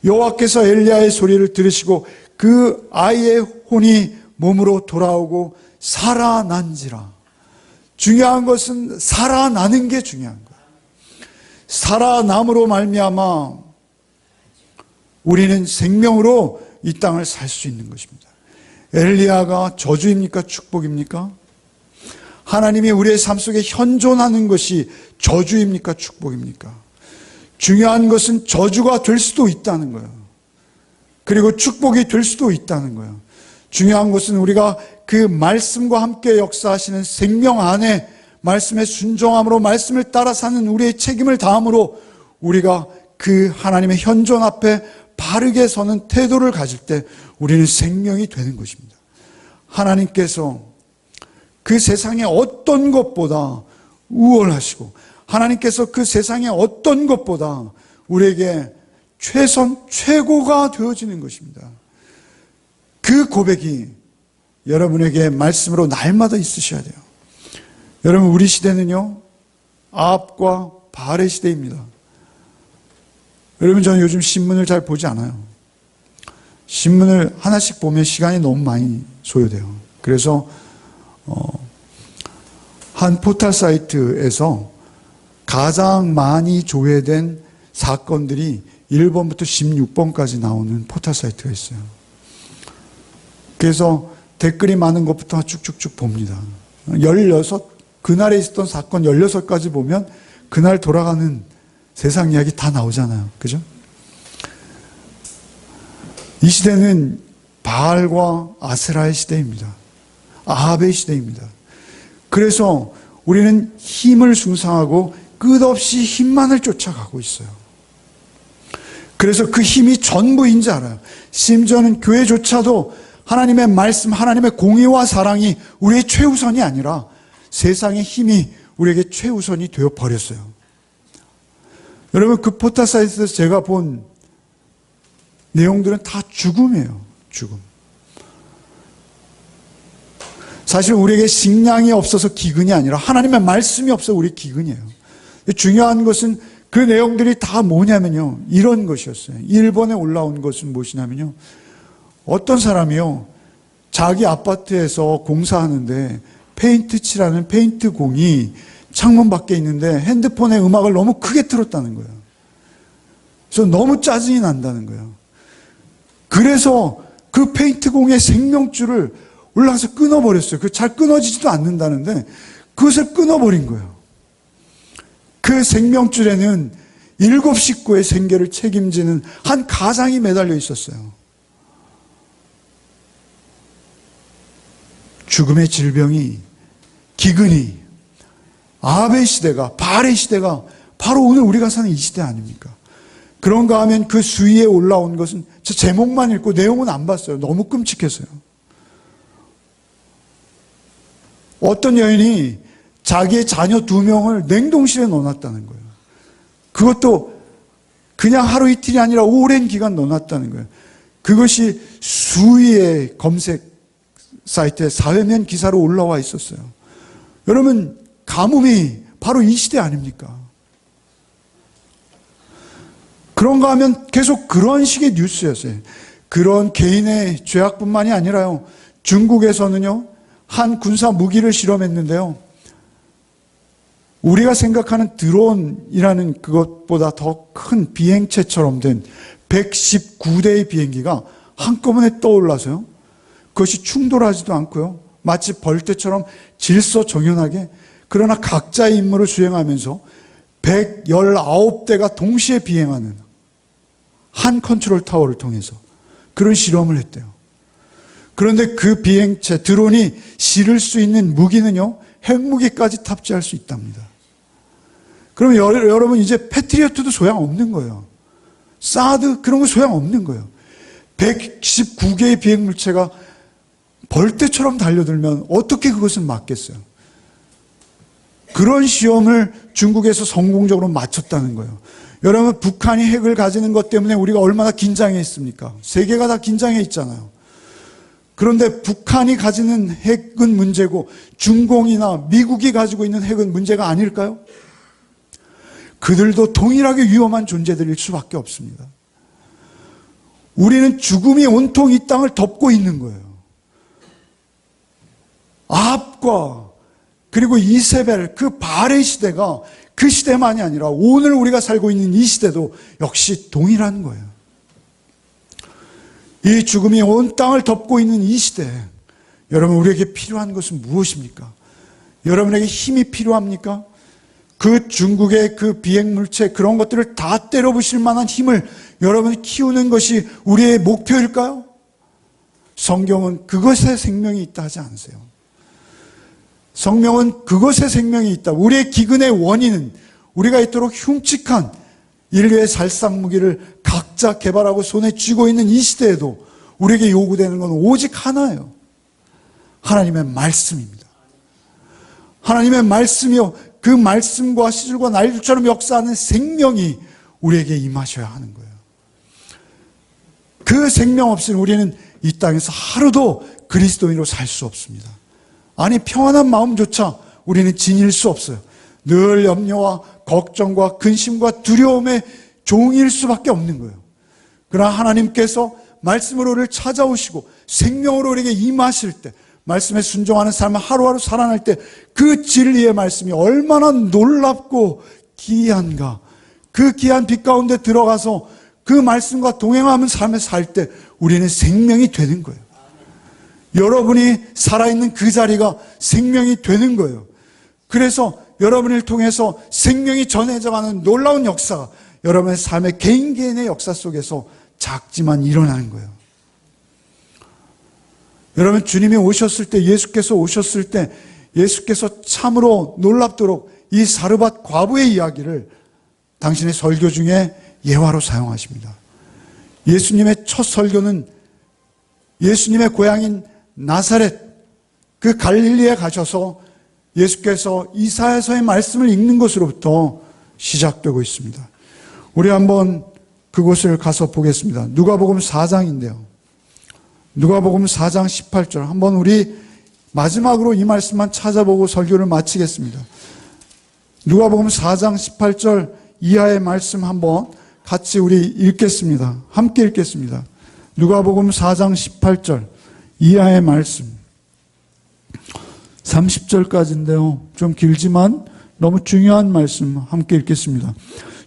여호와께서 엘리야의 소리를 들으시고 그 아이의 혼이 몸으로 돌아오고 살아난지라. 중요한 것은 살아나는 게 중요한 거예요. 살아남으로 말미암아 우리는 생명으로 이 땅을 살 수 있는 것입니다. 엘리야가 저주입니까? 축복입니까? 하나님이 우리의 삶 속에 현존하는 것이 저주입니까? 축복입니까? 중요한 것은 저주가 될 수도 있다는 거예요. 그리고 축복이 될 수도 있다는 거예요. 중요한 것은 우리가 그 말씀과 함께 역사하시는 생명 안에 말씀의 순종함으로 말씀을 따라 사는 우리의 책임을 다함으로 우리가 그 하나님의 현존 앞에 바르게 서는 태도를 가질 때 우리는 생명이 되는 것입니다. 하나님께서 그 세상의 어떤 것보다 우월하시고 하나님께서 그 세상의 어떤 것보다 우리에게 최고가 되어지는 것입니다. 그 고백이 여러분에게 말씀으로 날마다 있으셔야 돼요. 여러분, 우리 시대는요, 아합과 바알의 시대입니다. 여러분, 저는 요즘 신문을 잘 보지 않아요. 신문을 하나씩 보면 시간이 너무 많이 소요돼요. 그래서 한 포털 사이트에서 가장 많이 조회된 사건들이 1번부터 16번까지 나오는 포털 사이트가 있어요. 그래서 댓글이 많은 것부터 쭉쭉쭉 봅니다. 16, 그날에 있었던 사건 16가지 보면 그날 돌아가는 세상 이야기 다 나오잖아요. 그죠? 이 시대는 바알과 아세라의 시대입니다. 아합의 시대입니다. 그래서 우리는 힘을 숭상하고 끝없이 힘만을 쫓아가고 있어요. 그래서 그 힘이 전부인 줄 알아요. 심지어는 교회조차도 하나님의 말씀, 하나님의 공의와 사랑이 우리의 최우선이 아니라 세상의 힘이 우리에게 최우선이 되어 버렸어요. 여러분, 그 포털 사이트에서 제가 본 내용들은 다 죽음이에요. 죽음. 사실 우리에게 식량이 없어서 기근이 아니라 하나님의 말씀이 없어서 우리 기근이에요. 중요한 것은 그 내용들이 다 뭐냐면요, 이런 것이었어요. 1번에 올라온 것은 무엇이냐면요, 어떤 사람이요, 자기 아파트에서 공사하는데 페인트 칠하는 페인트 공이 창문 밖에 있는데 핸드폰에 음악을 너무 크게 틀었다는 거예요. 그래서 너무 짜증이 난다는 거예요. 그래서 그 페인트 공의 생명줄을 올라가서 끊어버렸어요. 그 잘 끊어지지도 않는다는데 그것을 끊어버린 거예요. 그 생명줄에는 7 식구의 생계를 책임지는 한 가장이 매달려 있었어요. 죽음의 질병이, 기근이, 아합의 시대가, 바알의 시대가 바로 오늘 우리가 사는 이 시대 아닙니까? 그런가 하면 그 수위에 올라온 것은 저 제목만 읽고 내용은 안 봤어요. 너무 끔찍해서요. 어떤 여인이 자기의 자녀 2명을 냉동실에 넣어놨다는 거예요. 그것도 그냥 하루 이틀이 아니라 오랜 기간 넣어놨다는 거예요. 그것이 수위의 검색 사이트에 사회면 기사로 올라와 있었어요. 여러분, 가뭄이 바로 이 시대 아닙니까? 그런가 하면 계속 그런 식의 뉴스였어요. 그런 개인의 죄악뿐만이 아니라요, 중국에서는요, 한 군사 무기를 실험했는데요, 우리가 생각하는 드론이라는 그것보다 더 큰 비행체처럼 된 119대의 비행기가 한꺼번에 떠올라서요, 그것이 충돌하지도 않고요, 마치 벌떼처럼 질서정연하게, 그러나 각자의 임무를 수행하면서 119대가 동시에 비행하는 한 컨트롤 타워를 통해서 그런 실험을 했대요. 그런데 그 비행체, 드론이 실을 수 있는 무기는요, 핵무기까지 탑재할 수 있답니다. 그러면 여러분, 이제 패트리어트도 소용없는 거예요. 사드, 그런 거 소용없는 거예요. 119개의 비행물체가 벌떼처럼 달려들면 어떻게 그것을 막겠어요? 그런 시험을 중국에서 성공적으로 마쳤다는 거예요. 여러분, 북한이 핵을 가지는 것 때문에 우리가 얼마나 긴장해 있습니까? 세계가 다 긴장해 있잖아요. 그런데 북한이 가지는 핵은 문제고 중공이나 미국이 가지고 있는 핵은 문제가 아닐까요? 그들도 동일하게 위험한 존재들일 수밖에 없습니다. 우리는 죽음이 온통 이 땅을 덮고 있는 거예요. 아합과 그리고 이세벨, 그 바알의 시대가 그 시대만이 아니라 오늘 우리가 살고 있는 이 시대도 역시 동일한 거예요. 이 죽음이 온 땅을 덮고 있는 이 시대, 여러분, 우리에게 필요한 것은 무엇입니까? 여러분에게 힘이 필요합니까? 그 중국의 그 비행물체, 그런 것들을 다 때려부실 만한 힘을 여러분이 키우는 것이 우리의 목표일까요? 성경은 그것에 생명이 있다 하지 않으세요? 성경은 그것에 생명이 있다. 우리의 기근의 원인은 우리가 이토록 흉측한 인류의 살상무기를 각자 개발하고 손에 쥐고 있는 이 시대에도 우리에게 요구되는 건 오직 하나예요. 하나님의 말씀입니다. 하나님의 말씀이요, 그 말씀과 시들과 날들처럼 역사하는 생명이 우리에게 임하셔야 하는 거예요. 그 생명 없이는 우리는 이 땅에서 하루도 그리스도인으로 살 수 없습니다. 아니, 평안한 마음조차 우리는 지닐 수 없어요. 늘 염려와 걱정과 근심과 두려움의 종일 수밖에 없는 거예요. 그러나 하나님께서 말씀으로 우리를 찾아오시고 생명으로 우리에게 임하실 때, 말씀에 순종하는 삶을 하루하루 살아날 때 그 진리의 말씀이 얼마나 놀랍고 기이한가. 그 기이한 빛 가운데 들어가서 그 말씀과 동행하는 삶을 살 때 우리는 생명이 되는 거예요. 여러분이 살아있는 그 자리가 생명이 되는 거예요. 그래서 여러분을 통해서 생명이 전해져가는 놀라운 역사가 여러분의 삶의 개인의 역사 속에서 작지만 일어나는 거예요. 여러분, 주님이 오셨을 때, 예수께서 오셨을 때 예수께서 참으로 놀랍도록 이 사르밧 과부의 이야기를 당신의 설교 중에 예화로 사용하십니다. 예수님의 첫 설교는 예수님의 고향인 나사렛, 그 갈릴리에 가셔서 예수께서 이사야서의 말씀을 읽는 것으로부터 시작되고 있습니다. 우리 한번 그곳을 가서 보겠습니다. 누가복음 4장인데요. 누가복음 4장 18절. 한번 우리 마지막으로 이 말씀만 찾아보고 설교를 마치겠습니다. 누가복음 4장 18절 이하의 말씀 한번 같이 우리 읽겠습니다. 함께 읽겠습니다. 누가복음 4장 18절 이하의 말씀. 30절까지인데요. 좀 길지만 너무 중요한 말씀 함께 읽겠습니다.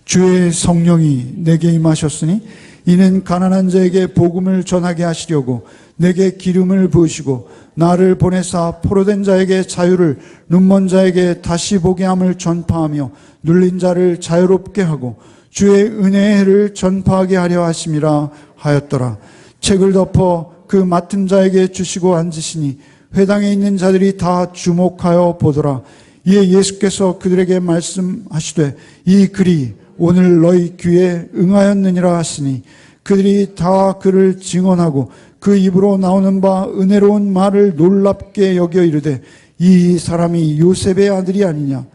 주의 성령이 내게 임하셨으니 이는 가난한 자에게 복음을 전하게 하시려고 내게 기름을 부으시고 나를 보내사 포로된 자에게 자유를, 눈먼 자에게 다시 보게 함을 전파하며 눌린 자를 자유롭게 하고 주의 은혜의 해를 전파하게 하려 하심이라 하였더라. 책을 덮어 그 맡은 자에게 주시고 앉으시니 회당에 있는 자들이 다 주목하여 보더라. 이에 예수께서 그들에게 말씀하시되 이 글이 오늘 너희 귀에 응하였느니라 하시니 그들이 다 그를 증언하고 그 입으로 나오는 바 은혜로운 말을 놀랍게 여겨 이르되 이 사람이 요셉의 아들이 아니냐.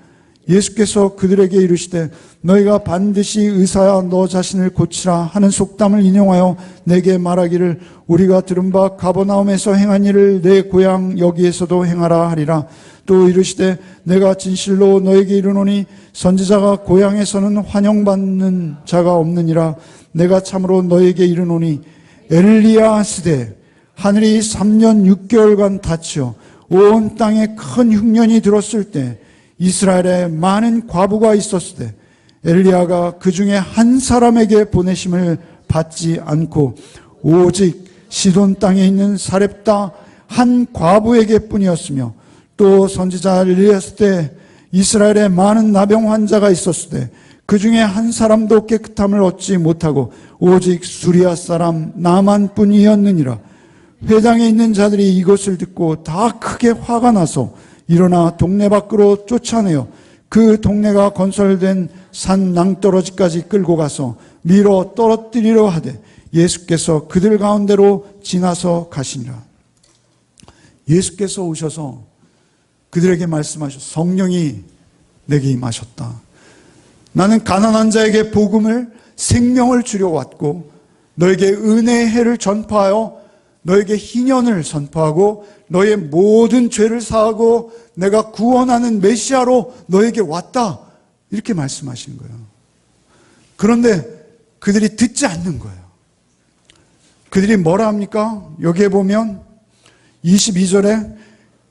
예수께서 그들에게 이르시되 너희가 반드시 의사야 너 자신을 고치라 하는 속담을 인용하여 내게 말하기를 우리가 들은 바 가버나움에서 행한 일을 내 고향 여기에서도 행하라 하리라. 또 이르시되 내가 진실로 너에게 이르노니 선지자가 고향에서는 환영받는 자가 없느니라. 내가 참으로 너에게 이르노니 엘리야 시대 하늘이 3년 6개월간 닫혀 온 땅에 큰 흉년이 들었을 때 이스라엘에 많은 과부가 있었을 때 엘리야가 그 중에 한 사람에게 보내심을 받지 않고 오직 시돈 땅에 있는 사렙다 한 과부에게 뿐이었으며 또 선지자 엘리야스 때 이스라엘에 많은 나병 환자가 있었을 때 그 중에 한 사람도 깨끗함을 얻지 못하고 오직 수리아 사람 나만 뿐이었느니라. 회당에 있는 자들이 이것을 듣고 다 크게 화가 나서 일어나 동네 밖으로 쫓아내어 그 동네가 건설된 산 낭떠러지까지 끌고 가서 밀어 떨어뜨리려 하되 예수께서 그들 가운데로 지나서 가시니라. 예수께서 오셔서 그들에게 말씀하셨 성령이 내게 임하셨다. 나는 가난한 자에게 복음을 생명을 주려 왔고 너에게 은혜의 해를 전파하여 너에게 희년을 선포하고 너의 모든 죄를 사하고 내가 구원하는 메시아로 너에게 왔다. 이렇게 말씀하시는 거예요. 그런데 그들이 듣지 않는 거예요. 그들이 뭐라 합니까? 여기에 보면 22절에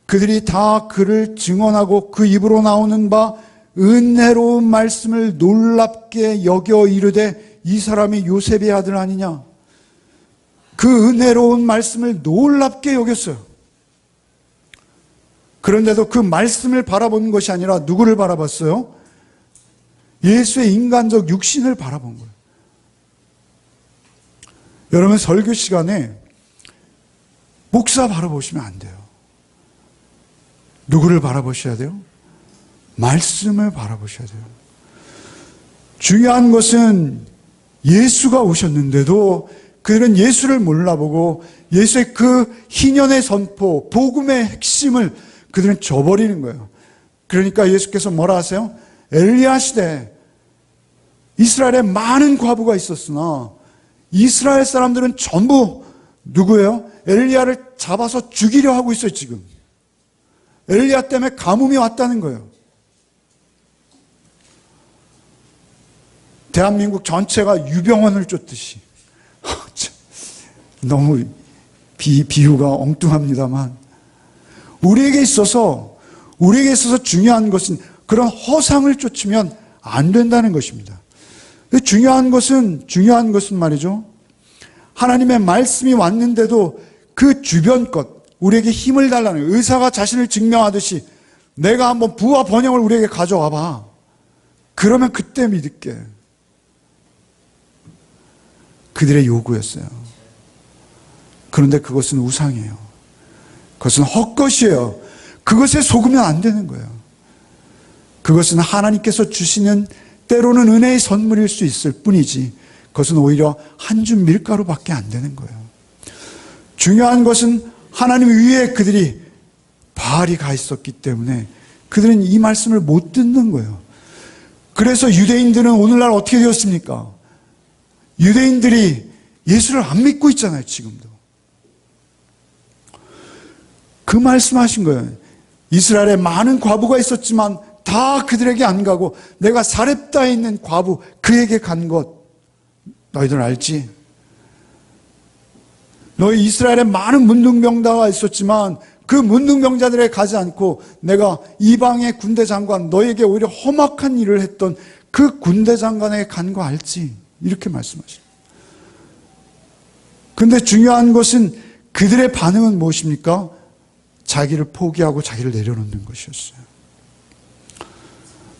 그들이 다 그를 증언하고 그 입으로 나오는 바 은혜로운 말씀을 놀랍게 여겨 이르되 이 사람이 요셉의 아들 아니냐. 그 은혜로운 말씀을 놀랍게 여겼어요. 그런데도 그 말씀을 바라보는 것이 아니라 누구를 바라봤어요? 예수의 인간적 육신을 바라본 거예요. 여러분 설교 시간에 목사 바라보시면 안 돼요. 누구를 바라보셔야 돼요? 말씀을 바라보셔야 돼요. 중요한 것은 예수가 오셨는데도 그들은 예수를 몰라보고 예수의 그 희년의 선포, 복음의 핵심을 그들은 저버리는 거예요. 그러니까 예수께서 뭐라 하세요? 엘리야 시대 이스라엘에 많은 과부가 있었으나 이스라엘 사람들은 전부 누구예요? 엘리야를 잡아서 죽이려 하고 있어요, 지금. 엘리야 때문에 가뭄이 왔다는 거예요. 대한민국 전체가 유병원을 쫓듯이. 너무 비유가 엉뚱합니다만, 우리에게 있어서 중요한 것은 그런 허상을 쫓으면 안 된다는 것입니다. 중요한 것은 말이죠, 하나님의 말씀이 왔는데도 그 주변 것, 우리에게 힘을 달라는, 의사가 자신을 증명하듯이 내가 한번 부와 번영을 우리에게 가져와 봐. 그러면 그때 믿을게. 그들의 요구였어요. 그런데 그것은 우상이에요. 그것은 헛것이에요. 그것에 속으면 안 되는 거예요. 그것은 하나님께서 주시는 때로는 은혜의 선물일 수 있을 뿐이지, 그것은 오히려 한 줌 밀가루밖에 안 되는 거예요. 중요한 것은 하나님 위에 그들이 바알이 가 있었기 때문에 그들은 이 말씀을 못 듣는 거예요. 그래서 유대인들은 오늘날 어떻게 되었습니까? 유대인들이 예수를 안 믿고 있잖아요, 지금도. 그 말씀하신 거예요. 이스라엘에 많은 과부가 있었지만 다 그들에게 안 가고 내가 사렙다에 있는 과부 그에게 간 것 너희들 알지? 너희 이스라엘에 많은 문둥병자가 있었지만 그 문둥병자들에 가지 않고 내가 이방의 군대 장관, 너에게 오히려 험악한 일을 했던 그 군대 장관에게 간 거 알지? 이렇게 말씀하시죠. 그런데 중요한 것은 그들의 반응은 무엇입니까? 자기를 포기하고 자기를 내려놓는 것이었어요.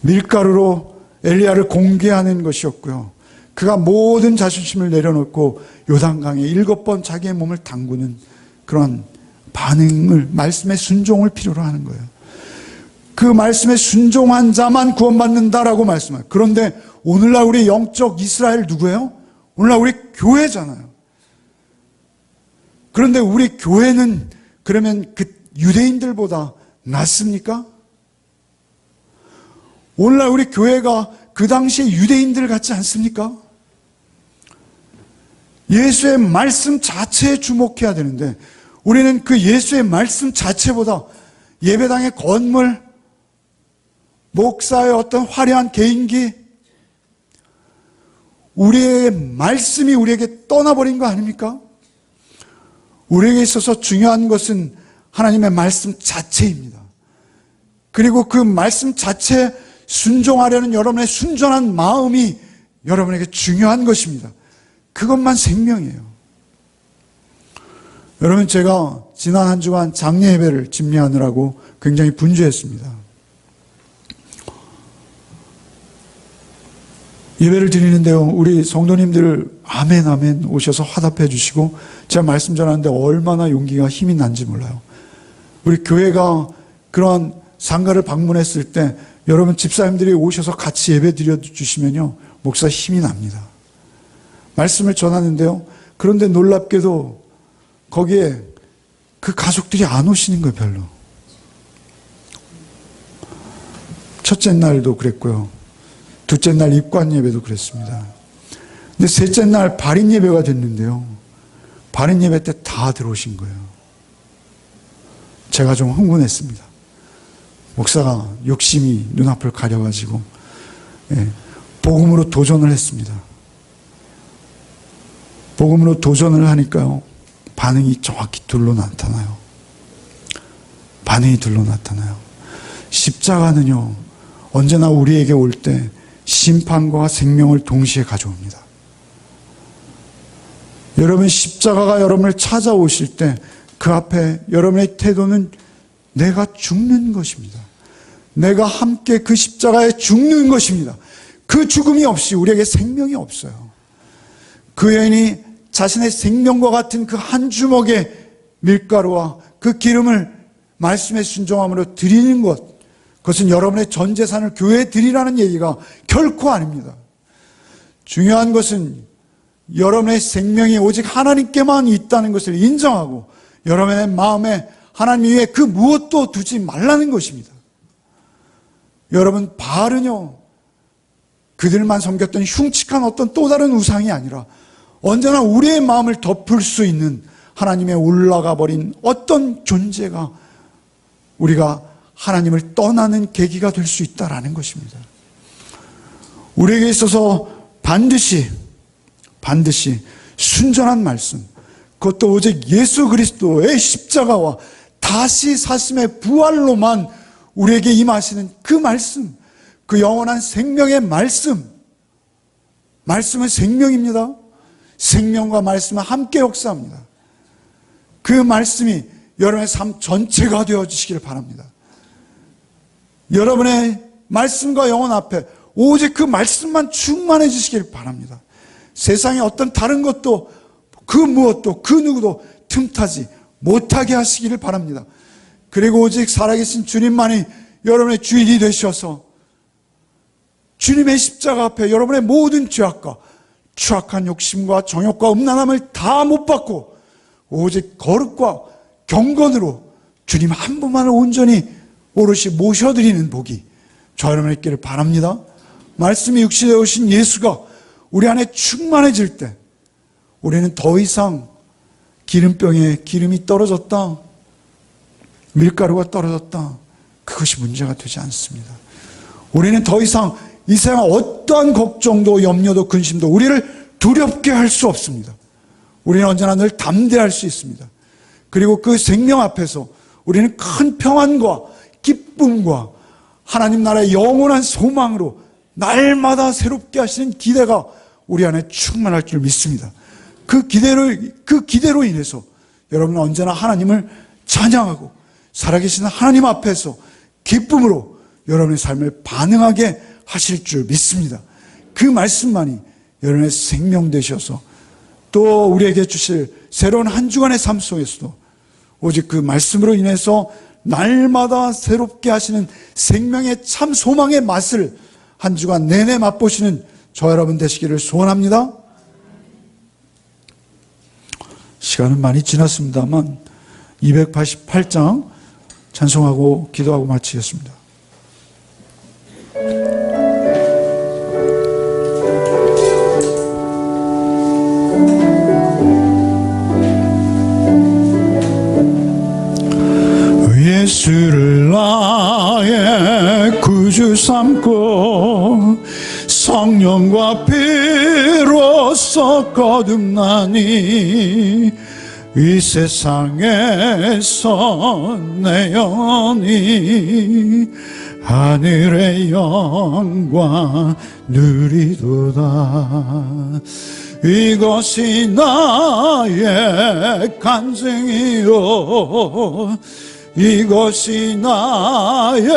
밀가루로 엘리야를 공개하는 것이었고요. 그가 모든 자존심을 내려놓고 요단강에 7번 자기의 몸을 담그는 그런 반응을, 말씀에 순종을 필요로 하는 거예요. 그 말씀에 순종한 자만 구원받는다라고 말씀해요. 그런데 오늘날 우리 영적 이스라엘 누구예요? 오늘날 우리 교회잖아요. 그런데 우리 교회는 그러면 그 유대인들보다 낫습니까? 오늘날 우리 교회가 그 당시에 유대인들 같지 않습니까? 예수의 말씀 자체에 주목해야 되는데 우리는 그 예수의 말씀 자체보다 예배당의 건물, 목사의 어떤 화려한 개인기, 우리의 말씀이 우리에게 떠나버린 거 아닙니까? 우리에게 있어서 중요한 것은 하나님의 말씀 자체입니다. 그리고 그 말씀 자체에 순종하려는 여러분의 순전한 마음이 여러분에게 중요한 것입니다. 그것만 생명이에요. 여러분, 제가 지난 한 주간 장례 예배를 집례하느라고 굉장히 분주했습니다. 예배를 드리는데요, 우리 성도님들 아멘 아멘 오셔서 화답해 주시고 제가 말씀 전하는데 얼마나 용기가 힘이 난지 몰라요. 우리 교회가 그러한 상가를 방문했을 때 여러분 집사님들이 오셔서 같이 예배 드려 주시면요, 목사 힘이 납니다. 말씀을 전하는데요, 그런데 놀랍게도 거기에 그 가족들이 안 오시는 거예요, 별로. 첫째 날도 그랬고요, 둘째 날 입관 예배도 그랬습니다. 근데 셋째 날 발인 예배가 됐는데요, 발인 예배 때 다 들어오신 거예요. 제가 좀 흥분했습니다. 목사가 욕심이 눈앞을 가려가지고 복음으로 도전을 했습니다. 복음으로 도전을 하니까요, 반응이 정확히 둘로 나타나요. 반응이 둘로 나타나요. 십자가는요, 언제나 우리에게 올 때 심판과 생명을 동시에 가져옵니다. 여러분, 십자가가 여러분을 찾아오실 때 그 앞에 여러분의 태도는 내가 죽는 것입니다. 내가 함께 그 십자가에 죽는 것입니다. 그 죽음이 없이 우리에게 생명이 없어요. 그 여인이 자신의 생명과 같은 그 한 주먹의 밀가루와 그 기름을 말씀에 순종함으로 드리는 것, 그것은 여러분의 전 재산을 교회에 드리라는 얘기가 결코 아닙니다. 중요한 것은 여러분의 생명이 오직 하나님께만 있다는 것을 인정하고 여러분의 마음에 하나님 위에 그 무엇도 두지 말라는 것입니다. 여러분, 바알은요, 그들만 섬겼던 흉측한 어떤 또 다른 우상이 아니라 언제나 우리의 마음을 덮을 수 있는 하나님에 올라가 버린 어떤 존재가 우리가 하나님을 떠나는 계기가 될 수 있다라는 것입니다. 우리에게 있어서 반드시 순전한 말씀, 그것도 오직 예수 그리스도의 십자가와 다시 사심의 부활로만 우리에게 임하시는 그 말씀, 그 영원한 생명의 말씀은 생명입니다. 생명과 말씀은 함께 역사합니다. 그 말씀이 여러분의 삶 전체가 되어주시기를 바랍니다. 여러분의 말씀과 영혼 앞에 오직 그 말씀만 충만해 주시기를 바랍니다. 세상에 어떤 다른 것도 그 무엇도 그 누구도 틈타지 못하게 하시기를 바랍니다. 그리고 오직 살아계신 주님만이 여러분의 주인이 되셔서 주님의 십자가 앞에 여러분의 모든 죄악과 추악한 욕심과 정욕과 음란함을 다 못 받고 오직 거룩과 경건으로 주님 한 분만을 온전히 오롯이 모셔드리는 복이 저 여러분에게 있기를 바랍니다. 말씀이 육신에 오신 예수가 우리 안에 충만해질 때 우리는 더 이상 기름병에 기름이 떨어졌다, 밀가루가 떨어졌다, 그것이 문제가 되지 않습니다. 우리는 더 이상 이 세상 어떠한 걱정도 염려도 근심도 우리를 두렵게 할 수 없습니다. 우리는 언제나 늘 담대할 수 있습니다. 그리고 그 생명 앞에서 우리는 큰 평안과 기쁨과 하나님 나라의 영원한 소망으로 날마다 새롭게 하시는 기대가 우리 안에 충만할 줄 믿습니다. 그 기대로 인해서 여러분은 언제나 하나님을 찬양하고 살아계신 하나님 앞에서 기쁨으로 여러분의 삶을 반응하게 하실 줄 믿습니다. 그 말씀만이 여러분의 생명 되셔서 또 우리에게 주실 새로운 한 주간의 삶 속에서도 오직 그 말씀으로 인해서 날마다 새롭게 하시는 생명의 참 소망의 맛을 한 주간 내내 맛보시는 저 여러분 되시기를 소원합니다. 시간은 많이 지났습니다만 288장 찬송하고 기도하고 마치겠습니다. 예수를 나의 구주 삼고 성령과 피로써 거듭나니 이 세상에서 내 영혼이 하늘의 영광 누리도다. 이것이 나의 간증이요 이것이 나의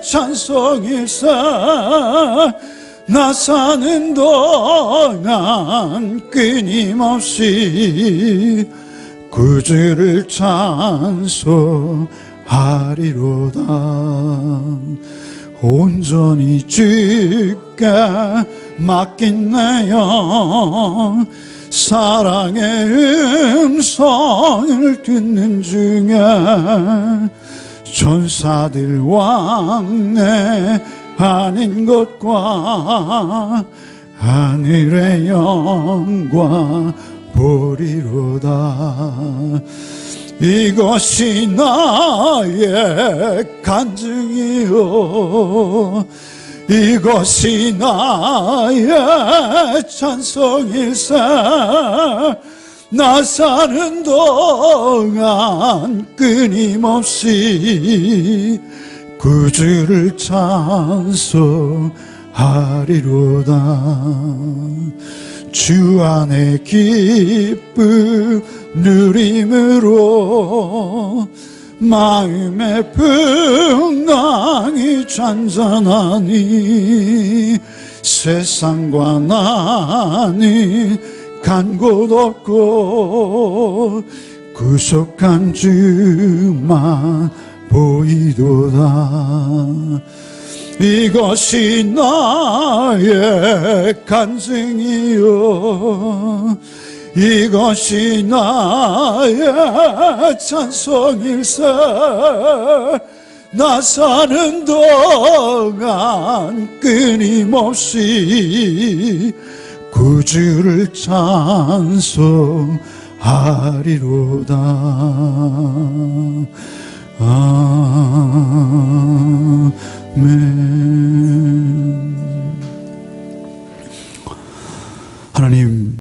찬송일세. 나 사는 동안 끊임없이 구주를 찬송하리로다. 온전히 주께 맡긴 내 영 사랑의 음성을 듣는 중에 천사들 왕래하는 것과 하늘의 영광 보리로다. 이것이 나의 간증이요 이것이 나의 찬송일세. 나 사는 동안 끊임없이 구주를 찬송하리로다. 주 안에 기쁨 누림으로 마음의 평강이 잔잔하니 세상과 나는 간 곳 없고 구속한 주만 보이도다. 이것이 나의 간증이요 이것이 나의 찬송일세. 나 사는 동안 끊임없이 구주를 찬송하리로다. 하리로다. 아멘. 하나님,